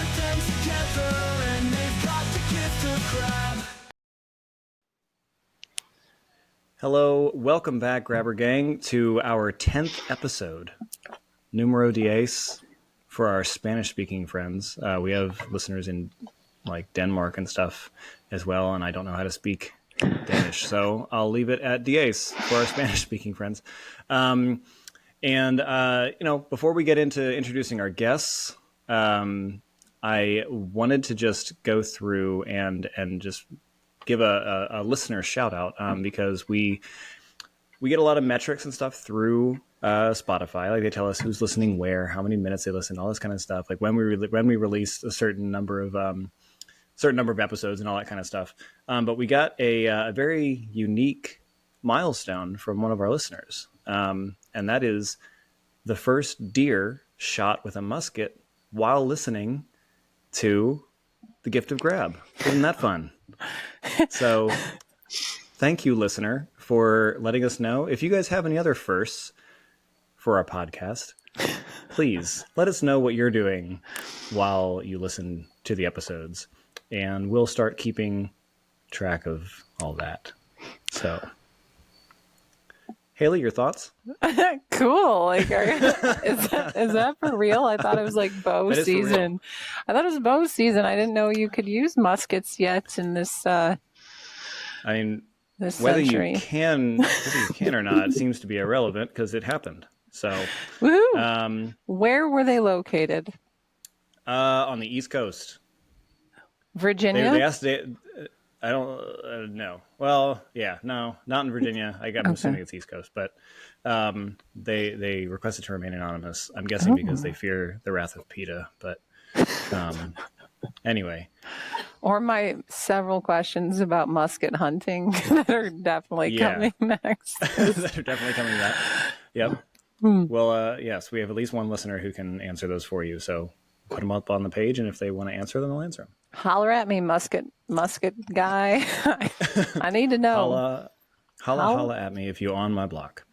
put them together and they've got the gift of grab. Hello, welcome back, Grabber Gang, to our 10th episode, Numero 10, for our Spanish-speaking friends. We have listeners in like Denmark and stuff as well, and I don't know how to speak Danish, so I'll leave it at 10 for our Spanish-speaking friends. Before we get into introducing our guests, I wanted to just go through and just give a listener shout out because we get a lot of metrics and stuff through Spotify. Like they tell us who's listening where, how many minutes they listen, all this kind of stuff. Like when we release a certain number of episodes and all that kind of stuff. But we got a very unique milestone from one of our listeners, and that is the first deer shot with a musket while listening to The Gift of Grab. Isn't that fun? So thank you, listener, for letting us know. If you guys have any other firsts for our podcast, please let us know what you're doing while you listen to the episodes, and we'll start keeping track of all that. So, Haley, your thoughts? Cool. Like, is that for real? I thought it was like bow season. I thought it was bow season. I didn't know you could use muskets yet in this. This whether century. you can or not seems to be irrelevant because it happened. So, woohoo! Where were they located? On the East Coast, Virginia. They asked. I don't know. Well, yeah, no, not in Virginia. I'm assuming it's East Coast, but they requested to remain anonymous. I'm guessing because they fear the wrath of PETA. But anyway. Or my several questions about musket hunting that are definitely coming next. That are definitely coming back. Yep. Well, yes, we have at least one listener who can answer those for you. So put them up on the page, and if they want to answer them, they'll answer them. Holler at me, musket guy. I need to know. Holla at me if you're on my block.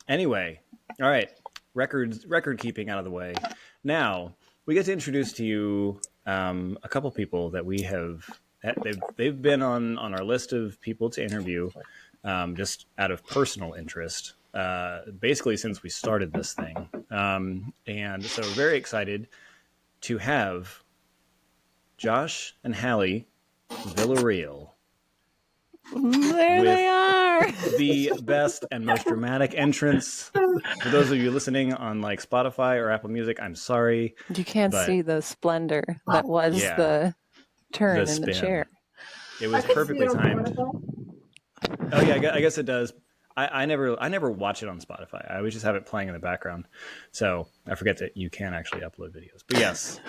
Anyway, all right. Record keeping out of the way. Now we get to introduce to you a couple people that we have. They've been on our list of people to interview, just out of personal interest. Basically since we started this thing, and so we're very excited to have Josh and Hallie Villareal. There they are. The best and most dramatic entrance. For those of you listening on like Spotify or Apple Music, I'm sorry. You can't see the splendor that was the turn in the chair. It was perfectly timed. Oh yeah, I guess it does. I never watch it on Spotify. I always just have it playing in the background. So I forget that you can actually upload videos. But yes,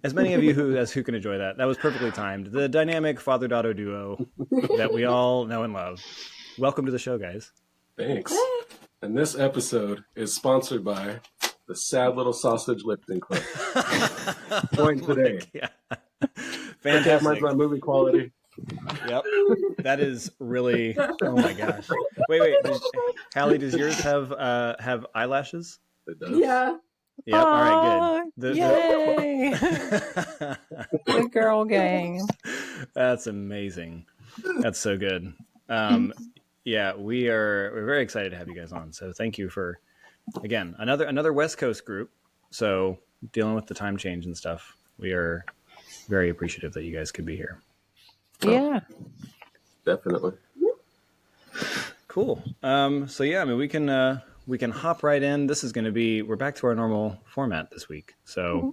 as many of you who can enjoy that. That was perfectly timed. The dynamic father-daughter duo that we all know and love. Welcome to the show, guys. Thanks. And this episode is sponsored by the Sad Little Sausage Lifting Club. Join today. Yeah. Fantastic. My movie quality. Yep. That is really, oh my gosh. Wait. Hallie, does yours have eyelashes? It does. Yeah. Yep. All right, good. Yay. The girl gang. That's amazing. That's so good. Yeah, we're very excited to have you guys on. So thank you for, again, another West Coast group. So dealing with the time change and stuff, we are very appreciative that you guys could be here. Yeah. Definitely. Cool. So yeah, I mean, we can hop right in. This is going to be, we're back to our normal format this week. So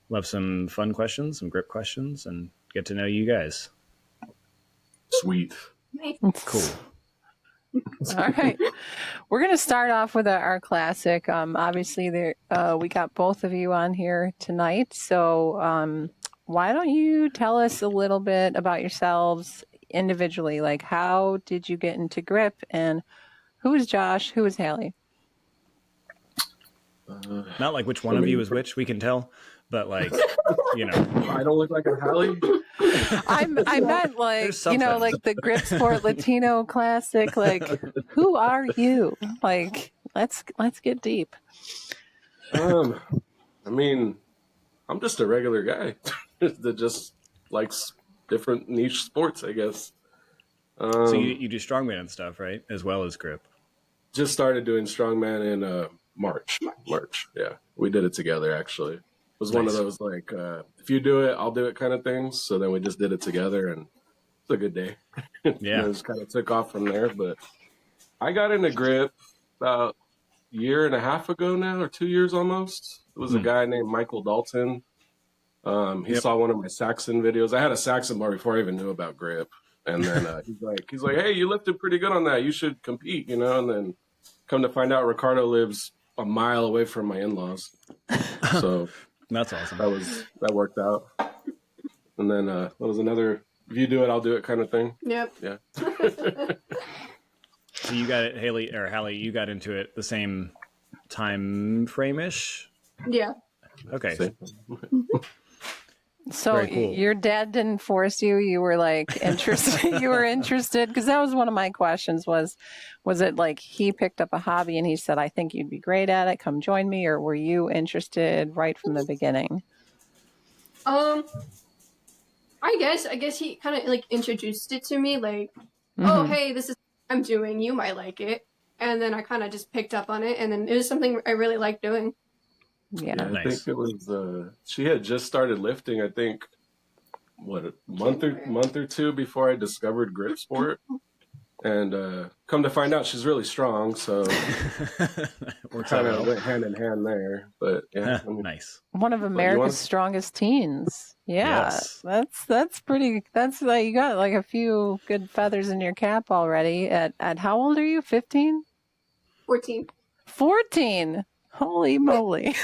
we'll have some fun questions, some grip questions, and get to know you guys. Sweet. Cool. All right. We're going to start off with our classic. Obviously, we got both of you on here tonight. So why don't you tell us a little bit about yourselves individually? Like, how did you get into grip, and who is Josh? Who is Hallie? Not like which one of you is which, we can tell, but like, you know. I don't look like a Hallie. I meant like, you know, like the Grip Sport Latino Classic. Like, who are you? Like, let's get deep. I mean, I'm just a regular guy that just likes different niche sports, I guess. So you do strongman and stuff, right? As well as grip. Just started doing strongman in March. Yeah, we did it together. Actually, it was one of those like if you do it, I'll do it kind of things. So then we just did it together, and it's a good day. Yeah, it just kind of took off from there. But I got into grip about a year and a half ago now, or 2 years almost. It was a guy named Michael Dalton. He saw one of my Saxon videos. I had a Saxon bar before I even knew about grip. And then he's like, hey, you lifted pretty good on that. You should compete, And then come to find out, Ricardo lives a mile away from my in-laws. So that's awesome. That worked out. And then that was another, if you do it, I'll do it kind of thing. Yep. Yeah. So you got it, Hallie, you got into it the same time frame-ish? Yeah. Okay. So cool. Your dad didn't force you. You were like interested. You were interested because that was one of my questions. Was it like he picked up a hobby and he said, "I think you'd be great at it. Come join me," or were you interested right from the beginning? I guess he kind of like introduced it to me, like, oh hey, this is what I'm doing. You might like it, and then I kind of just picked up on it, and then it was something I really liked doing. Yeah, I nice. think it was she had just started lifting, I think a month or two before I discovered grip sport. And come to find out she's really strong, so We're kind of went hand in hand there. But yeah, nice. one of America's strongest teens. Yeah, Yes. that's pretty. That's like you got like a few good feathers in your cap already. At how old are you? 15? 14. 14. Holy moly!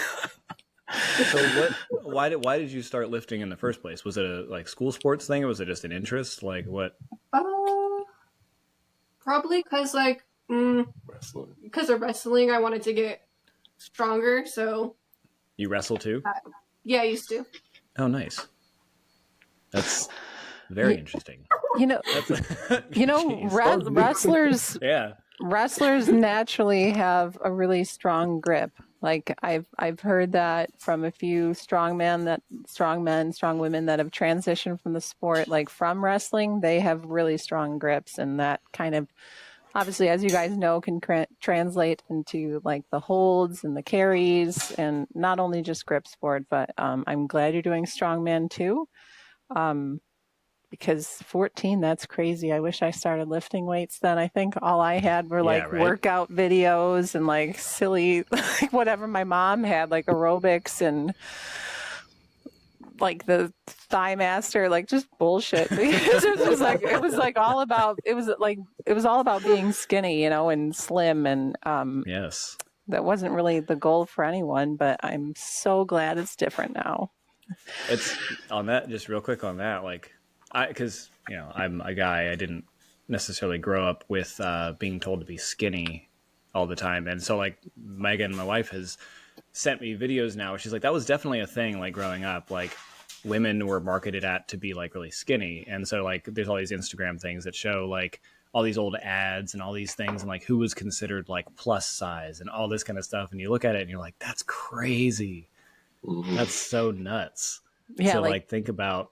So why did you start lifting in the first place? Was it a like school sports thing, or was it just an interest? Like what? Probably because wrestling. because of wrestling, I wanted to get stronger. So You wrestle too? yeah, I used to. Oh, nice. That's very interesting. Jeez. Wrestlers. Yeah. Wrestlers naturally have a really strong grip. Like I've heard that from a few strong women that have transitioned from the sport, like from wrestling, they have really strong grips, and that kind of obviously, as you guys know, can translate into like the holds and the carries, and not only just grip sport. But I'm glad you're doing strongman too. Because 14, that's crazy. I wish I started lifting weights then. I think all I had were like workout videos and like silly, like whatever my mom had, like aerobics and like the Thigh Master, like just bullshit. it was all about being skinny, and slim, and Yes. that wasn't really the goal for anyone. But I'm so glad it's different now. It's on that. Just real quick on that, like. Because I'm a guy, I didn't necessarily grow up with being told to be skinny all the time, and so like Megan, my wife, has sent me videos now where she's like, that was definitely a thing, like growing up, like women were marketed at to be like really skinny, and so like there's all these Instagram things that show like all these old ads and all these things, and like who was considered like plus size and all this kind of stuff, and you look at it and you're like, that's crazy, that's so nuts. Yeah, so like think about.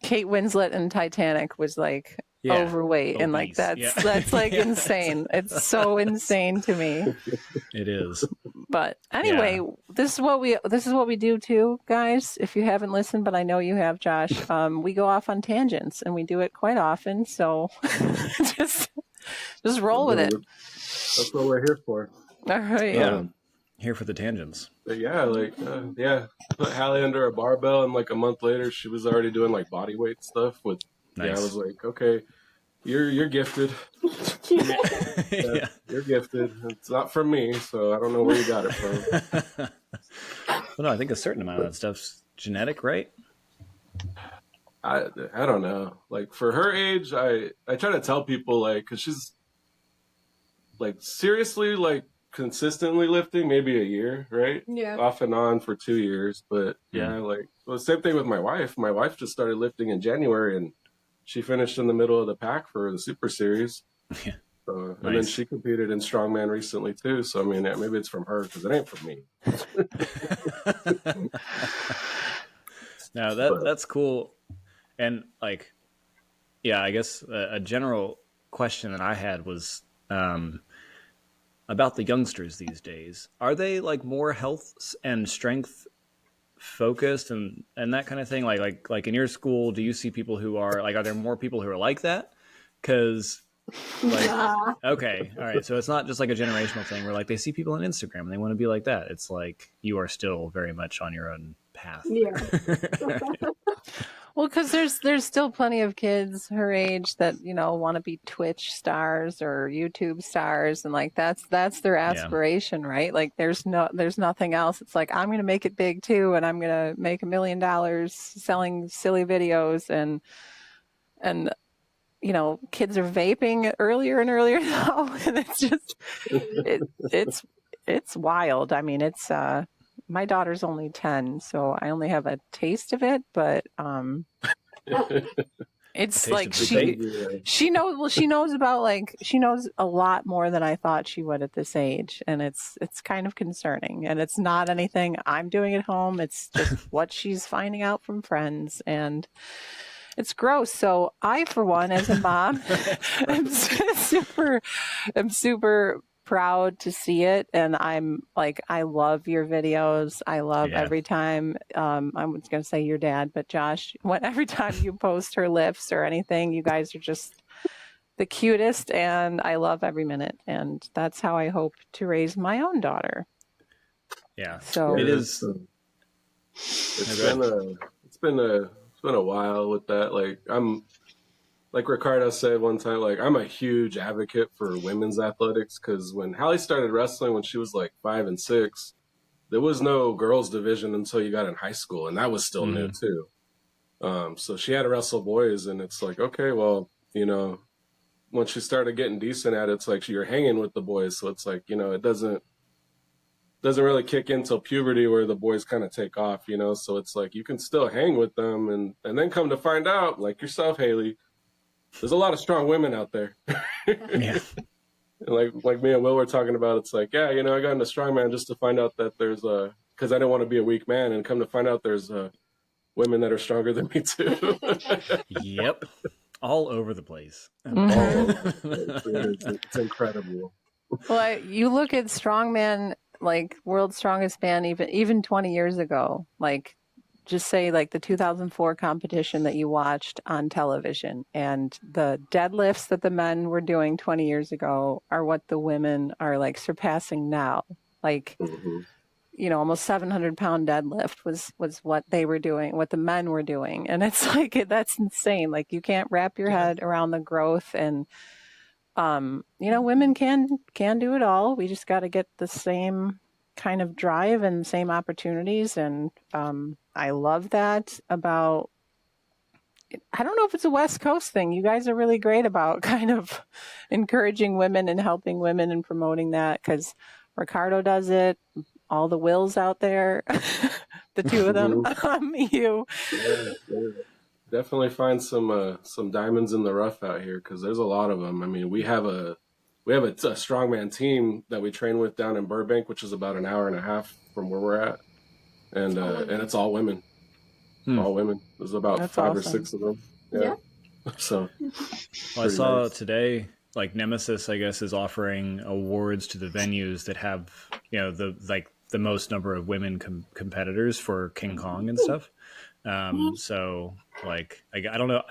Kate Winslet in Titanic was like overweight, obese. And like that's like insane. It's so insane to me. It is. But anyway, this is what we do too, guys. If you haven't listened, but I know you have, Josh, we go off on tangents, and we do it quite often. So just roll with it. That's what we're here for. All right. Yeah. Here for the tangents. But yeah, put Hallie under a barbell, and like a month later, she was already doing like body weight stuff. Nice. Yeah, I was like, okay, you're gifted. You're gifted. It's not from me, so I don't know where you got it from. Well, no, I think a certain amount of that stuff's genetic, right? I don't know. Like for her age, I try to tell people like, because she's like seriously like. Consistently lifting maybe a year, right? Yeah. Off and on for 2 years. But the same thing with my wife. My wife just started lifting in January, and she finished in the middle of the pack for the Super Series. So, and then Nice. she competed in strongman recently too. So I mean, maybe it's from her because it ain't from me. No, But that's cool. And like, yeah, I guess a general question that I had was about the youngsters these days. Are they like more health and strength focused and that kind of thing? Like in your school, do you see people who are like, are there more people who are like that? Because like, Nah. okay, all right, so it's not just like a generational thing where like they see people on Instagram and they want to be like that. It's like you are still very much on your own path. Yeah. Well, because there's still plenty of kids her age that want to be Twitch stars or YouTube stars, and like that's their aspiration, right? Like there's nothing else. It's like, I'm gonna make it big too, and I'm gonna make $1 million selling silly videos, and kids are vaping earlier and earlier now, and it's just it's wild. I mean, it's my daughter's only 10, so I only have a taste of it, but it's Taste like of the she knows about, like, she knows a lot more than I thought she would at this age, and it's kind of concerning. And it's not anything I'm doing at home, it's just what she's finding out from friends, and it's gross. So I, for one, as a mom, I'm super proud to see it, and I'm like, I love your videos. I love every time. I was gonna say your dad, but Josh, every time you post her lifts or anything, you guys are just the cutest, and I love every minute. And that's how I hope to raise my own daughter. Yeah, So it is. It's been a while with that. Like like Ricardo said one time, like I'm a huge advocate for women's athletics, because when Hallie started wrestling when she was like 5 and 6, there was no girls division until you got in high school, and that was still new too. So she had to wrestle boys, and it's like, okay, well, once she started getting decent at it, it's like you're hanging with the boys, so it's like, it doesn't really kick in till puberty where the boys kind of take off, so it's like you can still hang with them, and then come to find out, like yourself, Haley, there's a lot of strong women out there. Yeah. like me and Will were talking about, it's like, yeah, I got into strongman just to find out that there's because I didn't want to be a weak man, and come to find out there's women that are stronger than me too. Yep. All over the place. It's incredible. Well, you look at strongman, like World's Strongest Man, even 20 years ago, like, just say like the 2004 competition that you watched on television, and the deadlifts that the men were doing 20 years ago are what the women are like surpassing now. Like, almost 700-pound deadlift was what they were doing, what the men were doing. And it's like, that's insane. Like, you can't wrap your head around the growth. And women can do it all. We just got to get the same kind of drive and same opportunities. And I love that about, I don't know if it's a West Coast thing. You guys are really great about kind of encouraging women and helping women and promoting that, because Ricardo does it, all the Wills out there, the two of them, you. Yeah. Definitely find some diamonds in the rough out here, because there's a lot of them. I mean, we have a strongman team that we train with down in Burbank, which is about an hour and a half from where we're at, and it's all women. All women. There's about That's 5 or awesome. 6 of them. Yeah. So. Well, I saw today, like Nemesis, I guess, is offering awards to the venues that have, the most number of women competitors for King Kong and stuff. So like, I don't know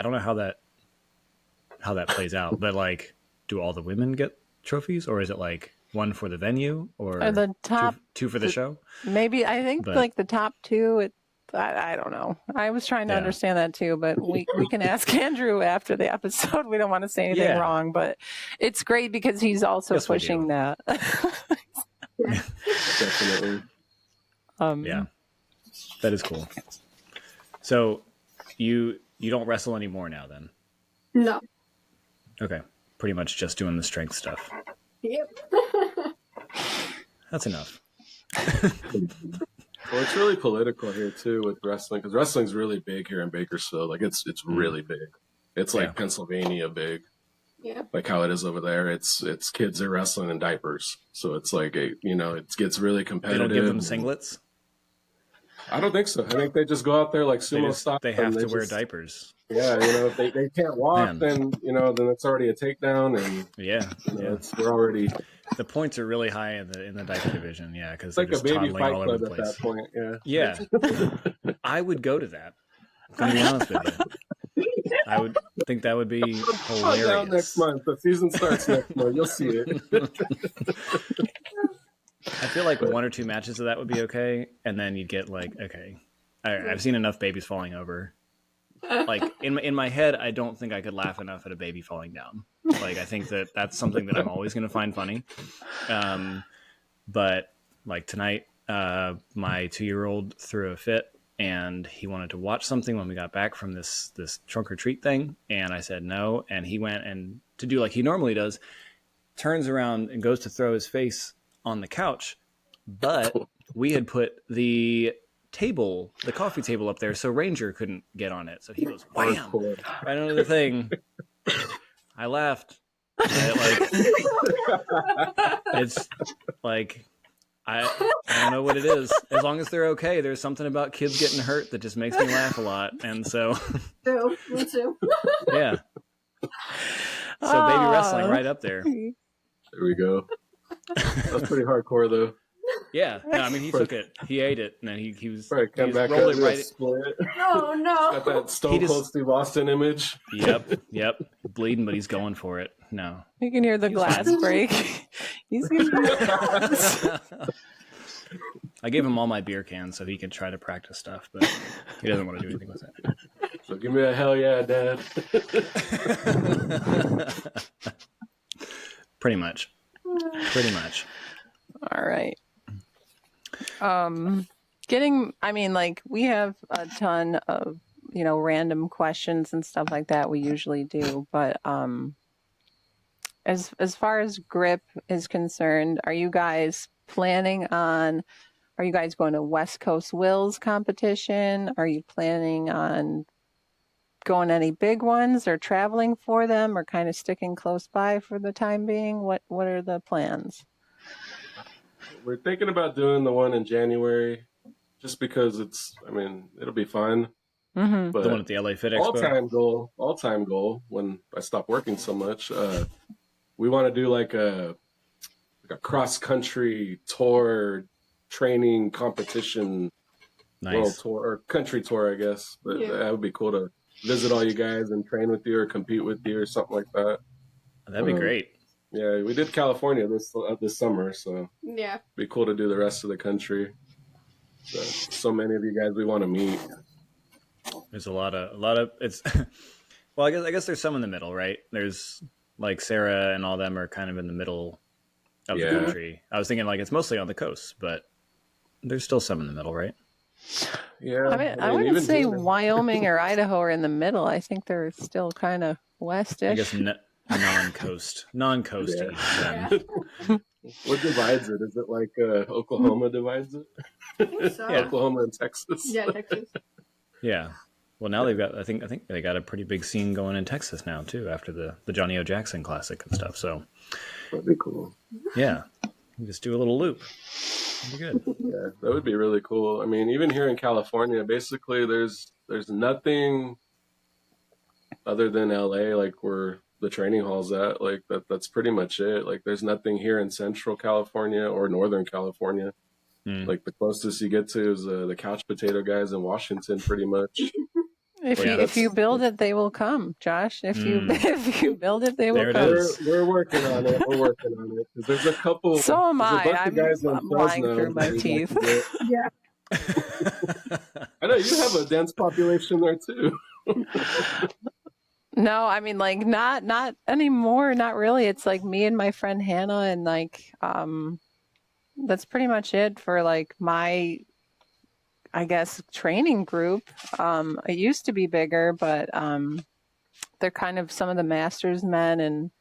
how that plays out, but like, do all the women get trophies, or is it like one for the venue, or the top two for the show? Maybe, I think, like the top two. I don't know. I was trying to understand that too, but we can ask Andrew after the episode. We don't want to say anything wrong, but it's great because he's also pushing that. Definitely. Yeah, that is cool. So you don't wrestle anymore now, then? No. Okay, pretty much just doing the strength stuff. Yep. That's enough. Well, it's really political here too with wrestling, because wrestling's really big here in Bakersfield. Like it's really big. It's like Pennsylvania big. Yeah. like how it is over there. It's kids are wrestling in diapers, so it's like it gets really They competitive. don't give them singlets. I don't think so. I think they just go out there like sumo style. They have and to wear just- diapers. Yeah, if they can't walk, Man. then then it's already a takedown, and Yeah, yeah. we're already The points are really high in the diaper division. Yeah, because they're like a just baby toddling fight all over club the at place. that point. Yeah. Yeah, I would go to that. I'm gonna be honest with you. I would think that would be Come on down hilarious. next month. The season starts next month. You'll see it. I feel like 1 or 2 matches of that would be okay, and then you'd get like, okay, I've seen enough babies falling over. Like in my head, I don't think I could laugh enough at a baby falling down. Like I think that's something that I'm always going to find funny. But like tonight, my 2-year-old threw a fit, and he wanted to watch something when we got back from this trunk or treat thing, and I said no, and he went and to do like he normally does, turns around and goes to throw his face on the couch, but we had put the coffee table up there, so Ranger couldn't get on it. So he goes wham right under the thing. I laughed. It's like I don't know what it is. As long as they're okay, there's something about kids getting hurt that just makes me laugh a lot, and so Me too. yeah. So baby wrestling right up there. There we go. That's pretty hardcore, though. Yeah, no, I mean he took it, he ate it, and then he was Right, come back rolled up it right. split. Oh no. Got that Stone Cold Steve Austin image. Yep, bleeding, but he's going for it. No, You can hear the glass break. He's gonna I gave him all my beer cans so he can try to practice stuff, but he doesn't want to do anything with it. So give me a hell yeah, Dad. Pretty much. All right. We have a ton of, random questions and stuff like that. We usually do, but as far as grip is concerned, are you guys going to West Coast Wills competition? Are you planning on going any big ones or traveling for them, or kind of sticking close by for the time being? What are the plans? We're thinking about doing the one in January, just because it'll be fun. Mm-hmm. But The one at the LA Fit Expo. all time goal when I stop working so much, we want to do like a cross country tour training competition, world Nice. tour or country tour, I guess. But Yeah. that would be cool to visit all you guys and train with you or compete with you or something like that. That'd be great. Yeah, we did California this summer, so Yeah. it'd be cool to do the rest of the country. So many of you guys we want to meet. There's a lot of it's. Well, I guess there's some in the middle, right? There's like Sarah and all them are kind of in the middle of the Yeah. country. I was thinking like it's mostly on the coast, but there's still some in the middle, right? Yeah, I wouldn't even say Gina- Wyoming or Idaho are in the middle. I think they're still kind of I westish. guess non-coasty. Yeah. then. What divides it? Is it like Oklahoma divides it? So, Yeah. Oklahoma and Texas. Yeah, Texas. Yeah. Well, now they've got. I think they got a pretty big scene going in Texas now too, after the Johnny O. Jackson Classic and stuff. So That'd be cool. yeah, you just do a little loop. That'd be good. Yeah, that would be really cool. I mean, even here in California, basically, there's nothing other than LA, like where the training hall's at. Like that's pretty much it. Like there's nothing here in Central California or Northern California. Like the closest you get to is the couch potato guys in Washington, pretty much. If you build it, they will come, Josh. If you build it, they will There it come. is. We're working on it. 'Cause there's a couple. So am there's a I. bunch of guys in I'm lying Fresno through my that we'd teeth. like to get. Yeah. I know you have a dense population there too. No, I mean, like not anymore. Not really. It's like me and my friend Hannah, and like that's pretty much it for like my, I guess, training group. It used to be bigger, but they're kind of some of the masters men, and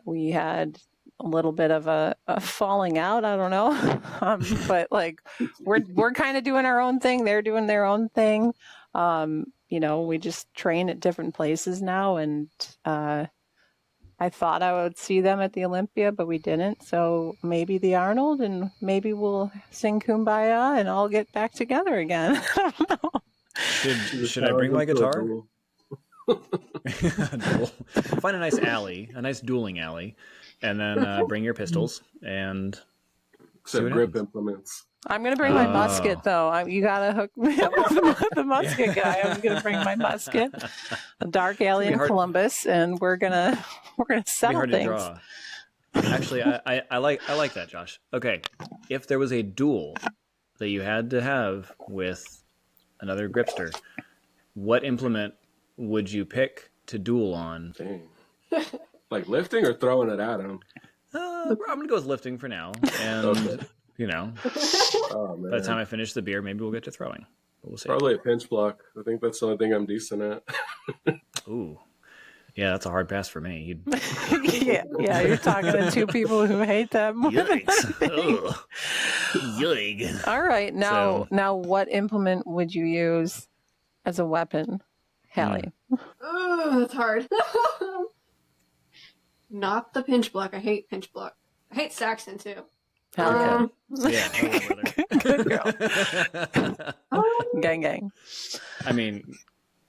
we had a little bit of a falling out. I don't know, but like we're kind of doing our own thing. They're doing their own thing. We just train at different places now, and I thought I would see them at the Olympia, but we didn't. So maybe the Arnold, and maybe we'll sing Kumbaya and all get back together again. I don't know. Should I bring my guitar? Duel. Duel. Find a nice alley, a nice dueling alley, and then bring your pistols and Except what grip happens. implements. I'm going to bring my musket, though. You got to hook me up with the musket guy. I'm going to bring my musket, a dark alley in Columbus, and we're gonna It'd be settle hard things. to draw. Actually, I like that, Josh. Okay, if there was a duel that you had to have with another gripster, what implement would you pick to duel on? Dang. Like lifting or throwing it at him? I'm gonna go with lifting for now, and Okay. you know, Oh, man. by the time I finish the beer, maybe we'll get to throwing. But we'll see. Probably a pinch block. I think that's the only thing I'm decent at. Ooh, yeah, that's a hard pass for me. yeah, you're talking to two people who hate that more than Yikes! anything. Ugh. Yikes! All right, now what implement would you use as a weapon, Hallie? Oh, that's hard. Not the pinch block. I hate pinch block. I hate Saxon too. Hallie. Yeah, Good girl. Gang, gang. I mean,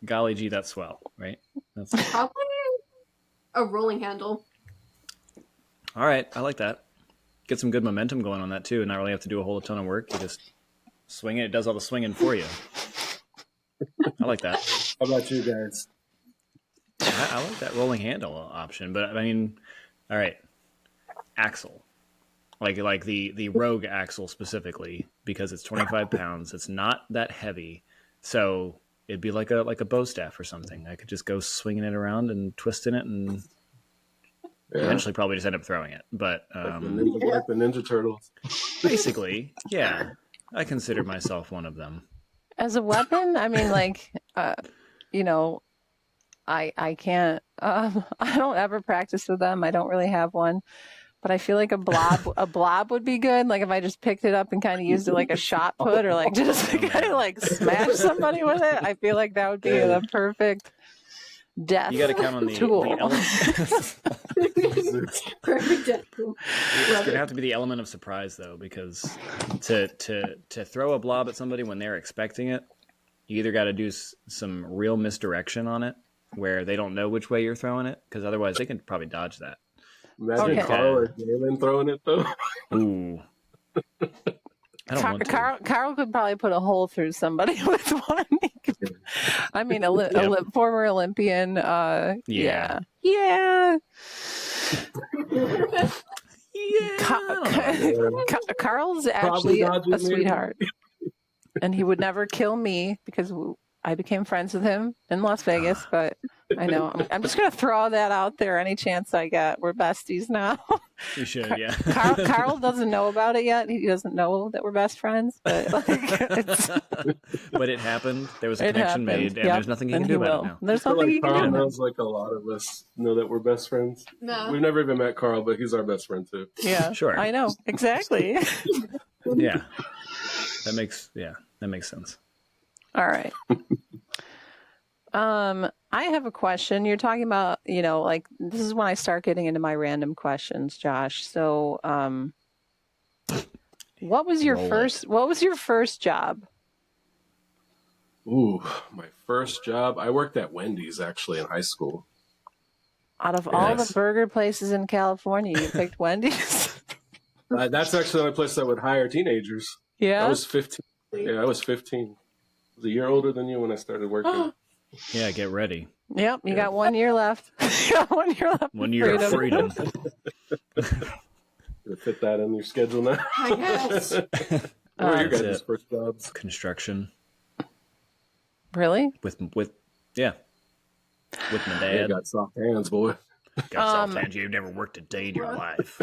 golly gee, that's swell, right? That's Probably a rolling handle. all right. I like that. Get some good momentum going on that too, and not really have to do a whole ton of work. You just swing it; it does all the swinging for you. I like that. How about you guys? I like that rolling handle option, but I mean, all right, axle, like the Rogue axle specifically, because it's 25 pounds. It's not that heavy, so it'd be like a bow staff or something. I could just go swinging it around and twisting it, and eventually probably just end up throwing it. But Like the Ninja Turtles. basically, yeah, I consider myself one of them. As a weapon, I mean, like, you know, I can't. I don't ever practice with them. I don't really have one, but I feel like a blob would be good. Like if I just picked it up and kind of used it like a shot put, or like just kind of like smash somebody with it. I feel like that would be the perfect death You got to count on the tool. Perfect death tool. It's gonna have to be the element of surprise though, because to throw a blob at somebody when they're expecting it, you either got to do some real misdirection on it, where they don't know which way you're throwing it, because otherwise they can probably dodge that. Imagine Okay. Carl or Galen throwing it though. Ooh, I don't want to. Carl could probably put a hole through somebody with one. I mean, former Olympian. Yeah. Carl's actually dodging a me. sweetheart, and he would never kill me because I became friends with him in Las Vegas. But I know I'm just gonna throw that out there any chance I get. We're besties now. You should, yeah. Carl doesn't know about it yet. He doesn't know that we're best friends, but like, But it happened. There was a connection made, and there's nothing you can do about it now. There's I feel nothing like you can Carl do about it. knows like a lot of us know that we're best friends. No. We've never even met Carl, but he's our best friend too. Yeah, Sure. I know exactly. Yeah, that makes sense. All right. I have a question. You're talking about, like this is when I start getting into my random questions, Josh. So, what was your first job? Ooh, my first job. I worked at Wendy's actually in high school. Out of all Yes. the burger places in California, you picked Wendy's? That's actually the only place that would hire teenagers. Yeah. I was 15. Yeah, I was 15. I was a year older than you when I started working. Yeah, get ready. Yep. You got 1 year left. You got 1 year left. 1 year of freedom. You fit that in your schedule now. I guess. What were your That's guys' it. first jobs? Construction Really? with my Yeah, dad. got soft hands, boy. Got soft hands. You've never worked a day in your life.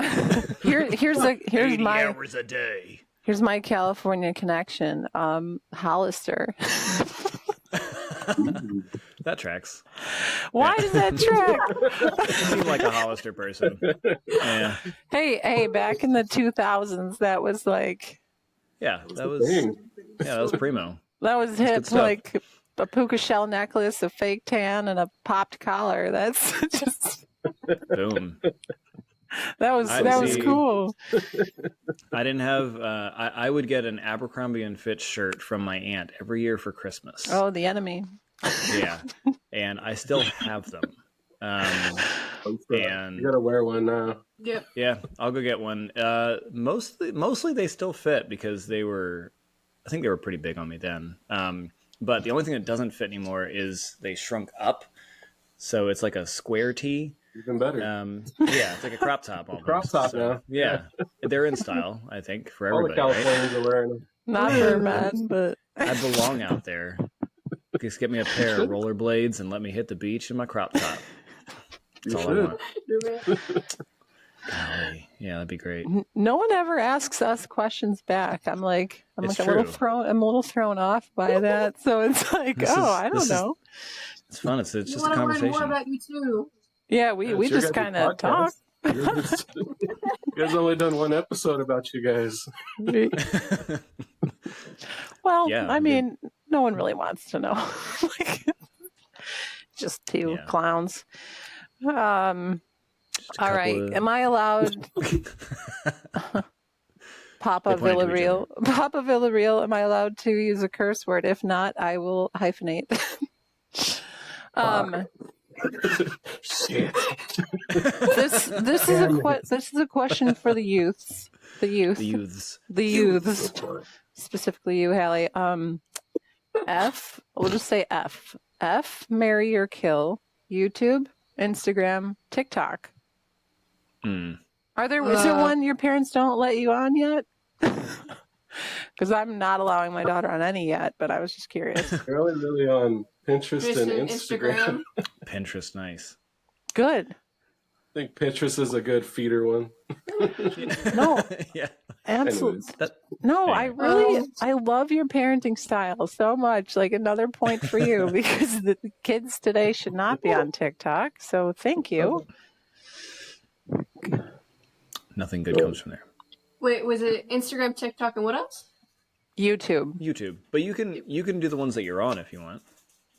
Here's 80 my hours a day. Here's my California connection. Hollister. That tracks. Why does that track? You seem like a Hollister person. Yeah, Hey, back in the 2000s, that was like, yeah, that was primo. that was good hip, stuff. like a puka shell necklace, a fake tan, and a popped collar. That's just, Boom. That was See. cool. I didn't have. I would get an Abercrombie and Fitch shirt from my aunt every year for Christmas. Oh, the enemy. Yeah, and I still have them. And you gotta wear one now. Yep. yeah, I'll go get one. Mostly they still fit because they were. I think they were pretty big on me then. But the only thing that doesn't fit anymore is they shrunk up, so it's like a square tee. Even better. Yeah, it's like a crop top almost. Crop top now. Yeah, they're in style, I think, for All the everybody. Californians are wearing them. Not for men, but I belong out there. Just get me a pair of rollerblades and let me hit the beach in my crop top. That's all I want. Golly. Yeah, that'd be great. no one ever asks us questions back. I'm like It's a little true. I'm a little thrown off by that. So it's like, I don't know. It's fun. It's I just a want to learn more conversation. about you too. Yeah, we It's your just guys' kind of talk. podcast. You guys only done one episode about you guys. Well, Yeah, I mean, no one really wants to know. Like, just two Yeah. clowns. Just a All right. couple of- Am I allowed Papa They pointed to each Villareal? Papa Villareal, am I allowed to use a curse word? If not, I will hyphenate. Shit. This is a question for the youths. The youths. Specifically you, Hallie. F, we'll just say F. F, marry or kill. YouTube, Instagram, TikTok. Is there one your parents don't let you on yet? Because I'm not allowing my daughter on any yet, but I was just curious. They're only really on Pinterest Just and an Instagram. Pinterest, nice. Good. I think Pinterest is a good feeder one. No, Yeah. absolutely. Anyways. No, I Anyway. really, I love your parenting style so much. Like another point for you because the kids today should not be on TikTok. So thank you. Nothing good comes from there. Wait, was it Instagram, TikTok, and what else? YouTube. YouTube, but you can do the ones that you're on if you want,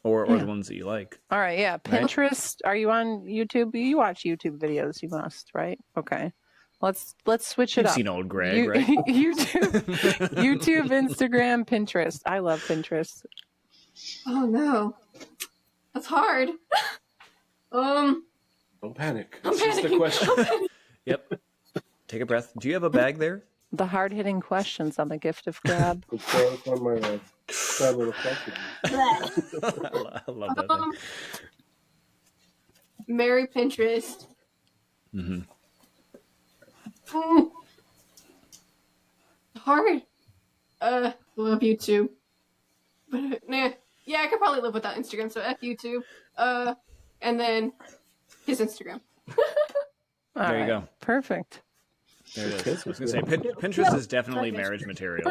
or the ones that you like. All right, yeah. Right. Pinterest. Are you on YouTube? You watch YouTube videos. You must, right? Okay. Let's switch it You've up. seen old Greg, right? YouTube, Instagram, Pinterest. I love Pinterest. Oh no, that's hard. Don't panic. I'm It's just a panicking. question. Yep. Take a breath. Do you have a bag there? The hard-hitting questions on the gift of grab. It's on my side of the reflector. I love that thing. Marry Pinterest. Mm-hmm. Hard. Love YouTube. But nah. Yeah, I could probably live without Instagram, so F YouTube. And then his Instagram. All There you right. go. Perfect. There it is. I was gonna say Pinterest is definitely marriage material.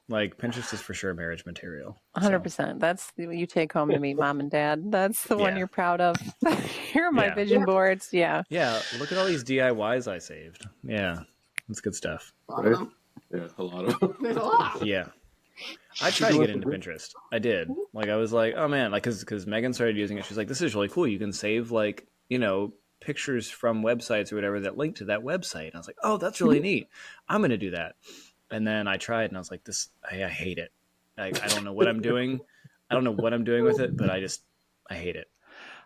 Like Pinterest is for sure marriage material. 100%. That's what you take home to me, mom and dad. That's the one Yeah. you're proud of. Here are my Yeah. vision boards. Yeah. Yeah. Look at all these DIYs I saved. Yeah, that's good stuff. A lot of them. Yeah, a lot of them. There's a lot. Yeah. I tried to get into Pinterest. I did. Like I was like, oh man, like because Megan started using it. She's like, this is really cool. You can save like pictures from websites or whatever that link to that website. And I was like, oh, that's really neat. I'm gonna do that. And then I tried, and I was like, I hate it. I don't know what I'm doing. I don't know what I'm doing with it, but I hate it.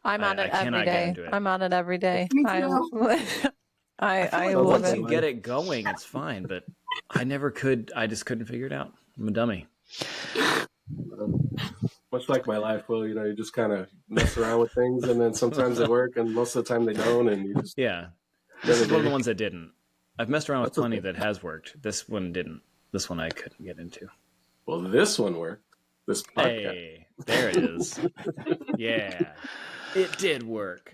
I'm on I it every cannot get day. into it. I'm on it every day. Me I too. I But love once it. you get it going, it's fine. But I never could. I just couldn't figure it out. I'm a dummy. Much like my life, well, you just kind of mess around with things, and then sometimes they work, and most of the time they don't, and you just Yeah. This is one of the day. ones that didn't. I've messed around with That's plenty okay. that has worked. This one didn't. This one I couldn't get into. well, this one worked. This podcast. Hey, there it is. Yeah, it did work.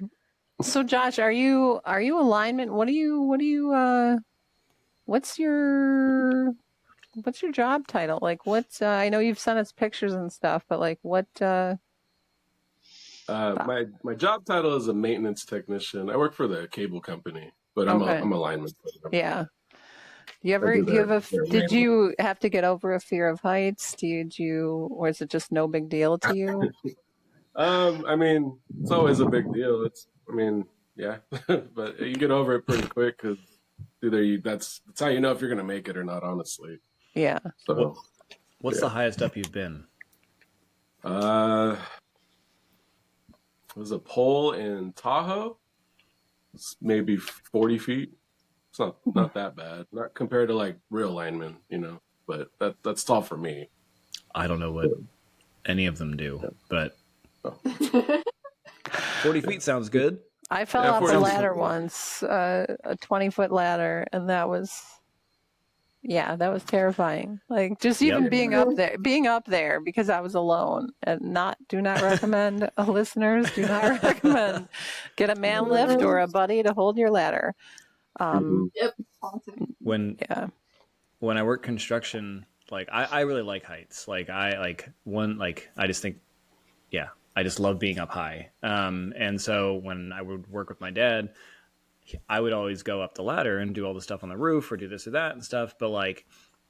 So Josh, are you alignment? What's your job title? Like I know you've sent us pictures and stuff, but like what My job title is a maintenance technician. I work for the cable company, but I'm Okay. I'm alignment. yeah. do Did you have to get over a fear of heights? Or is it just no big deal to you? I mean, it's always a big deal. yeah, but you get over it pretty quick because that's how you know if you're gonna make it or not. Honestly, Yeah. so What's the highest up you've been? it was a pole in Tahoe. It's maybe 40 feet. It's not that bad, not compared to like real linemen, But that's tall for me. I don't know what any of them do, but Oh. 40 feet sounds good. I fell Yeah, off a 40 ladder once, a 20-foot ladder, and that was terrifying. Like just even Yep. being up there because I was alone, and do not recommend listeners, do not recommend get a man lift or a buddy to hold your ladder. Yep. When Yeah. when I work construction, like I really like heights. Like I just think, yeah, I just love being up high. And so when I would work with my dad, I would always go up the ladder and do all the stuff on the roof or do this or that and stuff. But like,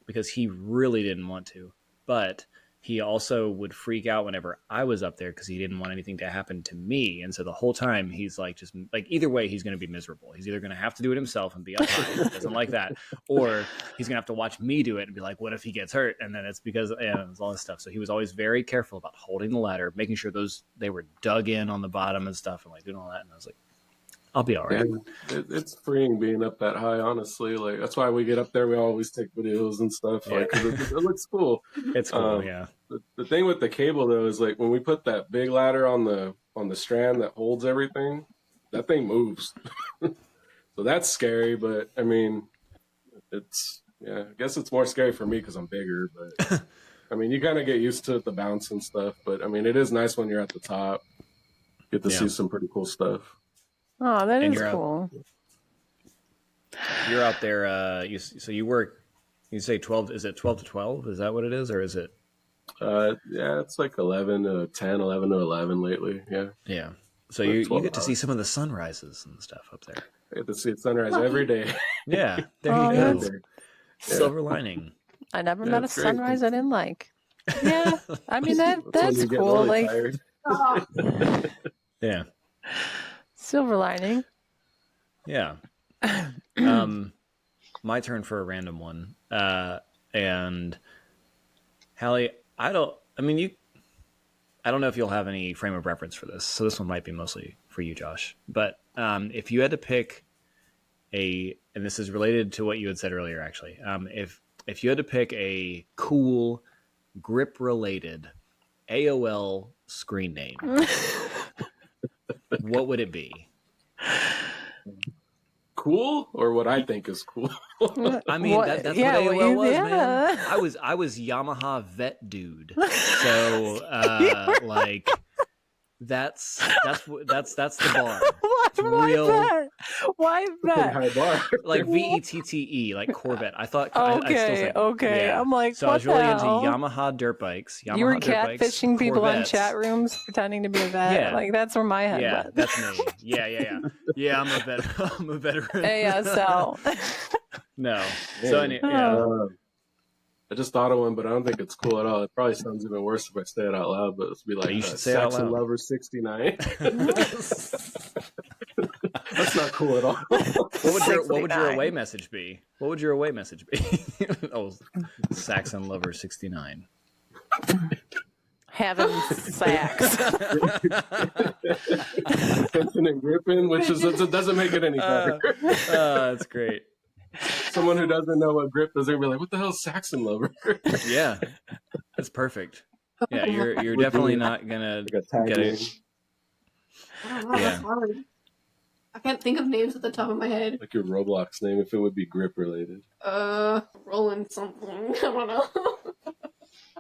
because he really didn't want to, but he also would freak out whenever I was up there because he didn't want anything to happen to me. And so the whole time he's like, just like, either way, he's going to be miserable. He's either going to have to do it himself and be up high. He doesn't like that. Or he's going to have to watch me do it and be like, what if he gets hurt? And then it's because, it's all this stuff. So he was always very careful about holding the ladder, making sure they were dug in on the bottom and stuff and like doing all that. And I was like, I'll be all right. It's freeing being up that high, honestly. Like that's why we get up there. We always take videos and stuff, like 'cause it looks cool. It's cool, yeah. The thing with the cable though is like when we put that big ladder on the strand that holds everything, that thing moves. So that's scary. But I mean, I guess it's more scary for me because I'm bigger. But I mean, you kind of get used to it, the bounce and stuff. But I mean, it is nice when you're at the top. Get to see some pretty cool stuff. Oh, that And is you're cool. You're out there. You work. You say 12. Is it 12 to 12? Is that what it is, or is it? Yeah, it's like 11 to 10, 11 to 11 lately. Yeah. Yeah. So you get to see some of the sunrises and stuff up there. I get to see sunrise every day. Yeah. There Oh, you that's- go. Silver lining. I never Yeah, met a it's great. sunrise I didn't like. Yeah, I mean That's when that's you get cool. really Like tired. Oh, Yeah. silver lining. Yeah. My turn for a random one. And Hallie, I don't know if you'll have any frame of reference for this. So this one might be mostly for you, Josh. But if you had to pick and this is related to what you had said earlier, actually. If you had to pick a cool grip related AOL screen name, what would it be? Cool, or what I think is cool. I mean, that's what AOL you- was, yeah. man. I was Yamaha vet dude. So like that's the bar. It's real, Why that? High bar. like VETTE, like Corvette. I thought. I still Okay, think, okay. yeah. I'm like, so what I was really the into hell? Yamaha dirt bikes. Yamaha You were dirt bikes, catfishing people on Corvettes. chat rooms pretending to be a vet. Yeah. Like that's where my head Yeah, went. that's me. Yeah. I'm a vet. I'm a veteran. ASL. No. So yeah. I just thought of one, but I don't think it's cool at all. It probably sounds even worse if I say it out loud, but it's be like You should say it out Saxon loud. Lover 69. That's not cool at all. What would your 69. away message be? What would your away message be? Oh, Saxon Lover 69. Having sex. Attention and gripping, which it doesn't make it any better. That's great. Someone who doesn't know what grip is, they're gonna be like, "What the hell is Saxon Lover?" Yeah, that's perfect. Yeah, you're definitely not gonna Like a tag get name. it. I don't know. That's hard. I can't think of names at the top of my head. Like your Roblox name, if it would be grip related. Roland something. I don't know.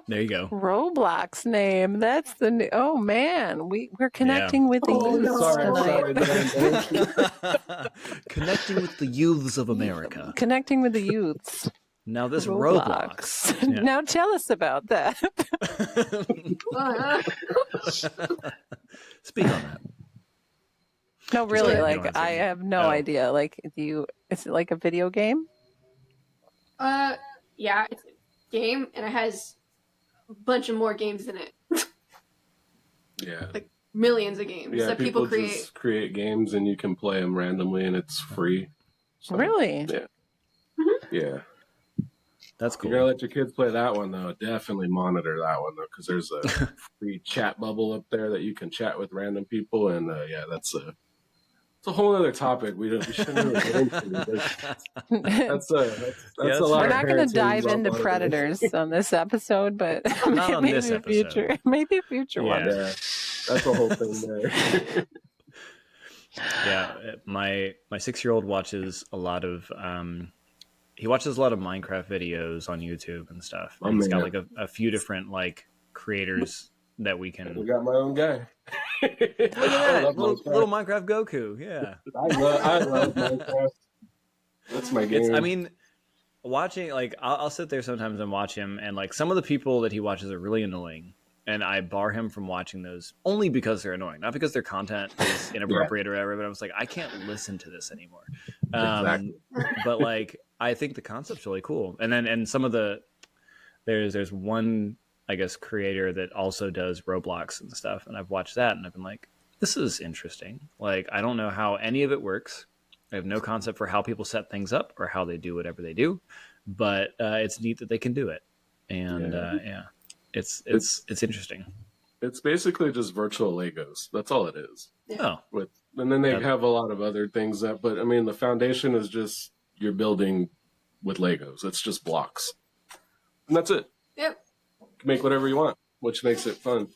There you go. Roblox name. That's the oh man. We're connecting with the Oh, youths no. Sorry, tonight. Connecting with the youths of America. Connecting with the youths. Now this Roblox. Yeah. Now tell us about that. Speak on that. No, really, kidding. like No, I have no Oh. idea. Like is it like a video game? Yeah, it's a game, and it has a bunch of more games in it. Yeah. Like millions of games Yeah, that people create. just create games and you can play them randomly and it's free. So, Really? Yeah. Yeah. That's You're gonna cool. let your kids play that one though. Definitely monitor that one though, because there's a free chat bubble up there that you can chat with random people, and yeah, it's a whole other topic. We shouldn't really get into. That's a that's a lot. We're of not going to parenting dive into monitoring. predators on this episode, but Not on maybe this a future, episode. maybe a future one. Yeah. Yeah, that's a whole thing there. Yeah, my 6-year-old watches a lot of he watches a lot of Minecraft videos on YouTube and stuff. And he's got like a few different like creators that we We can. got my own guy. Look at that little Minecraft Goku. Yeah, I love Minecraft. That's my game. I mean, watching like I'll sit there sometimes and watch him, and like some of the people that he watches are really annoying. And I bar him from watching those only because they're annoying, not because their content is inappropriate or whatever. But I was like, I can't listen to this anymore. Exactly. But like, I think the concept's really cool. And some of there's one, I guess, creator that also does Roblox and stuff. And I've watched that and I've been like, this is interesting. Like, I don't know how any of it works. I have no concept for how people set things up or how they do whatever they do, but it's neat that they can do it. And yeah. It's interesting. It's basically just virtual Legos. That's all it is. Oh, And then they have a lot of other things but I mean, the foundation is just you're building with Legos. It's just blocks, and that's it. Yep. You can make whatever you want, which makes it fun.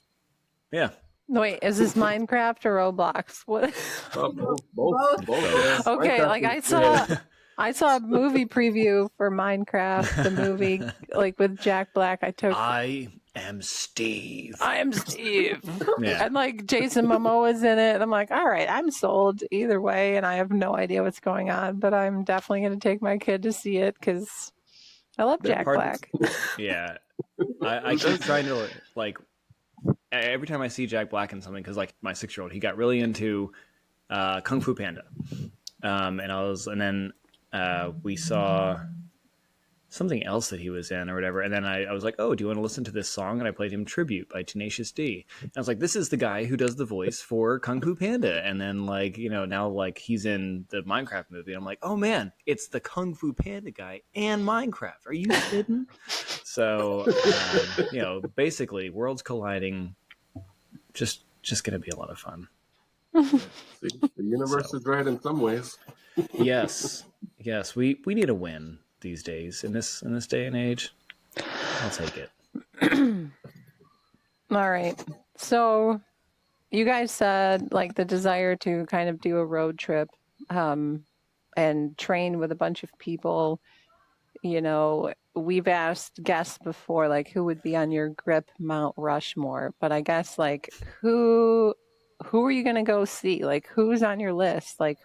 yeah. No, wait, is this Minecraft or Roblox? What? Both. Yeah. Okay, Minecraft like is- I saw a movie preview for Minecraft, the movie, like with Jack Black. I am Steve. I am Steve. Yeah. And like Jason Momoa's in it. And I'm like, all right, I'm sold either way. And I have no idea what's going on, but I'm definitely going to take my kid to see it because I love Jack Black. Yeah. I keep trying to, like, every time I see Jack Black in something, because like my 6-year-old, he got really into Kung Fu Panda. And then we saw something else that he was in or whatever. And then I was like, oh, do you want to listen to this song? And I played him Tribute by Tenacious D. And I was like, this is the guy who does the voice for Kung Fu Panda. And then like, now like he's in the Minecraft movie. I'm like, oh man, it's the Kung Fu Panda guy and Minecraft. Are you kidding? So, basically worlds colliding, just going to be a lot of fun. See, the universe is right in some ways. Yes, we need a win these days in this day and age. I'll take it. All right. So you guys said like the desire to kind of do a road trip and train with a bunch of people. We've asked guests before, like who would be on your grip Mount Rushmore, but I guess like who are you going to go see? Like who's on your list? Like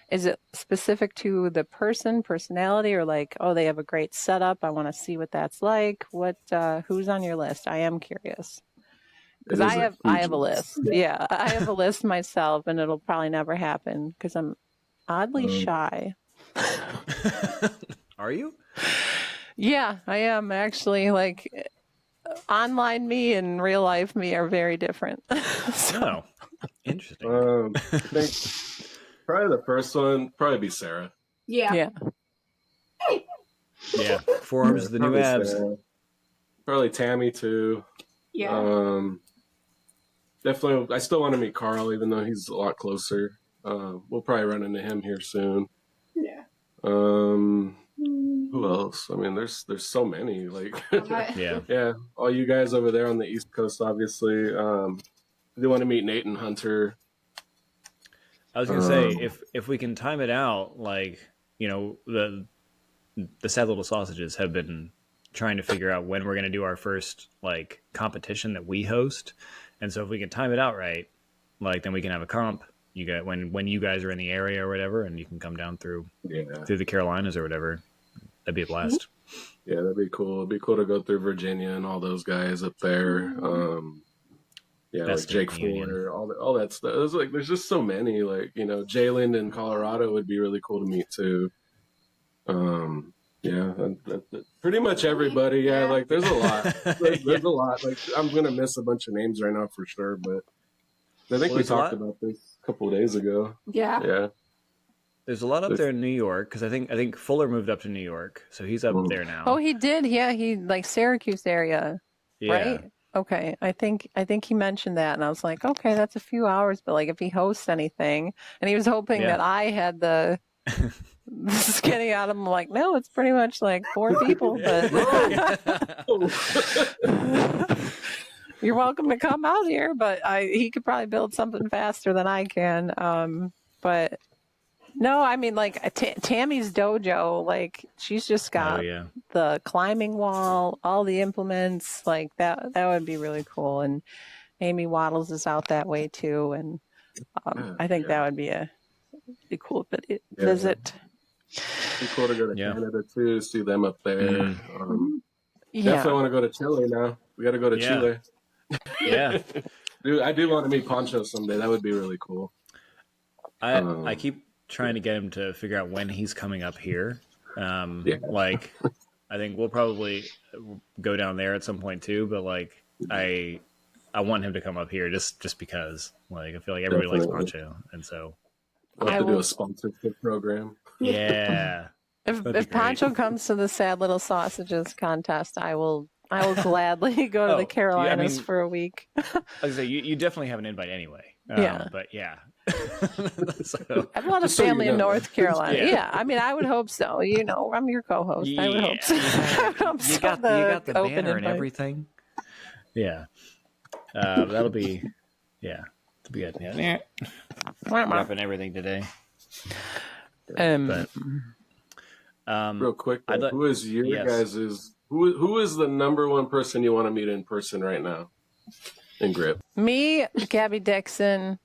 is it specific to the personality, or like, oh, they have a great setup, I want to see what that's like? Who's on your list? I am curious. Because I have a list. Yeah, I have a list myself, and it'll probably never happen because I'm oddly shy. Are you? Yeah, I am actually. Like online me and real life me are very different. Oh, interesting. I think probably the first one be Sarah. Yeah. Yeah. Yeah, forms the new Probably abs. Sarah. Probably Tammy too. Yeah. Definitely, I still want to meet Carl, even though he's a lot closer. We'll probably run into him here soon. Yeah. Who else? I mean, there's so many. Like, Yeah. yeah, all you guys over there on the East Coast, obviously. I do want to meet Nate and Hunter. I was gonna say if we can time it out, like the Sad Little Sausages have been trying to figure out when we're gonna do our first like competition that we host, and so if we can time it out right, like then we can have a comp. You get when you guys are in the area or whatever, and you can come down through the Carolinas or whatever. That'd be a blast. Yeah, that'd be cool. It'd be cool to go through Virginia and all those guys up there. Yeah, Best like Jake Union. Fuller, all that stuff. There's just so many. Like, Jalen in Colorado would be really cool to meet too. Yeah, pretty much everybody. Yeah, like there's a lot. There's a lot. Like I'm gonna miss a bunch of names right now for sure, but I think Well, we there's a talked lot- about this a couple days ago. Yeah. Yeah. There's a lot up there in New York because I think Fuller moved up to New York, so he's up there now. Oh, he did. Yeah, he like Syracuse area, yeah. right? Okay, I think he mentioned that, and I was like, okay, that's a few hours, but like if he hosts anything, and he was hoping Yeah. that I had the skinny out of him. Like, no, it's pretty much like 4 people, but you're welcome to come out here. But he could probably build something faster than I can. But no, I mean, like Tammy's dojo, like she's just got Oh yeah. the climbing wall, all the implements, like that would be really cool. And Amy Waddles is out that way too, and I think that would be be cool visit. Be cool to go to Canada too, see them up there. Definitely want to go to Chile now. We got to go to Chile. Yeah. Dude, I do want to meet Pancho someday. That would be really cool. I keep trying to get him to figure out when he's coming up here. Like, I think we'll probably go down there at some point too. But like, I want him to come up here just because. Like, I feel like everybody likes Pancho, and so we'll have to do a sponsorship program. Yeah. If Pancho comes to the Sad Little Sausages contest, I will gladly go to the Carolinas for a week. I was say you definitely have an invite anyway. Yeah. But yeah. So, I have a lot of family in North Carolina. Yeah. I mean, I would hope so. You know, I'm your co-host. I would hope so. You got the banner and everything. Yeah. That'll be good. Yeah. Wrapping everything today. But real quick, who is your guys's? Who is the number one person you want to meet in person right now? In grip. Me, Gabby Dixon.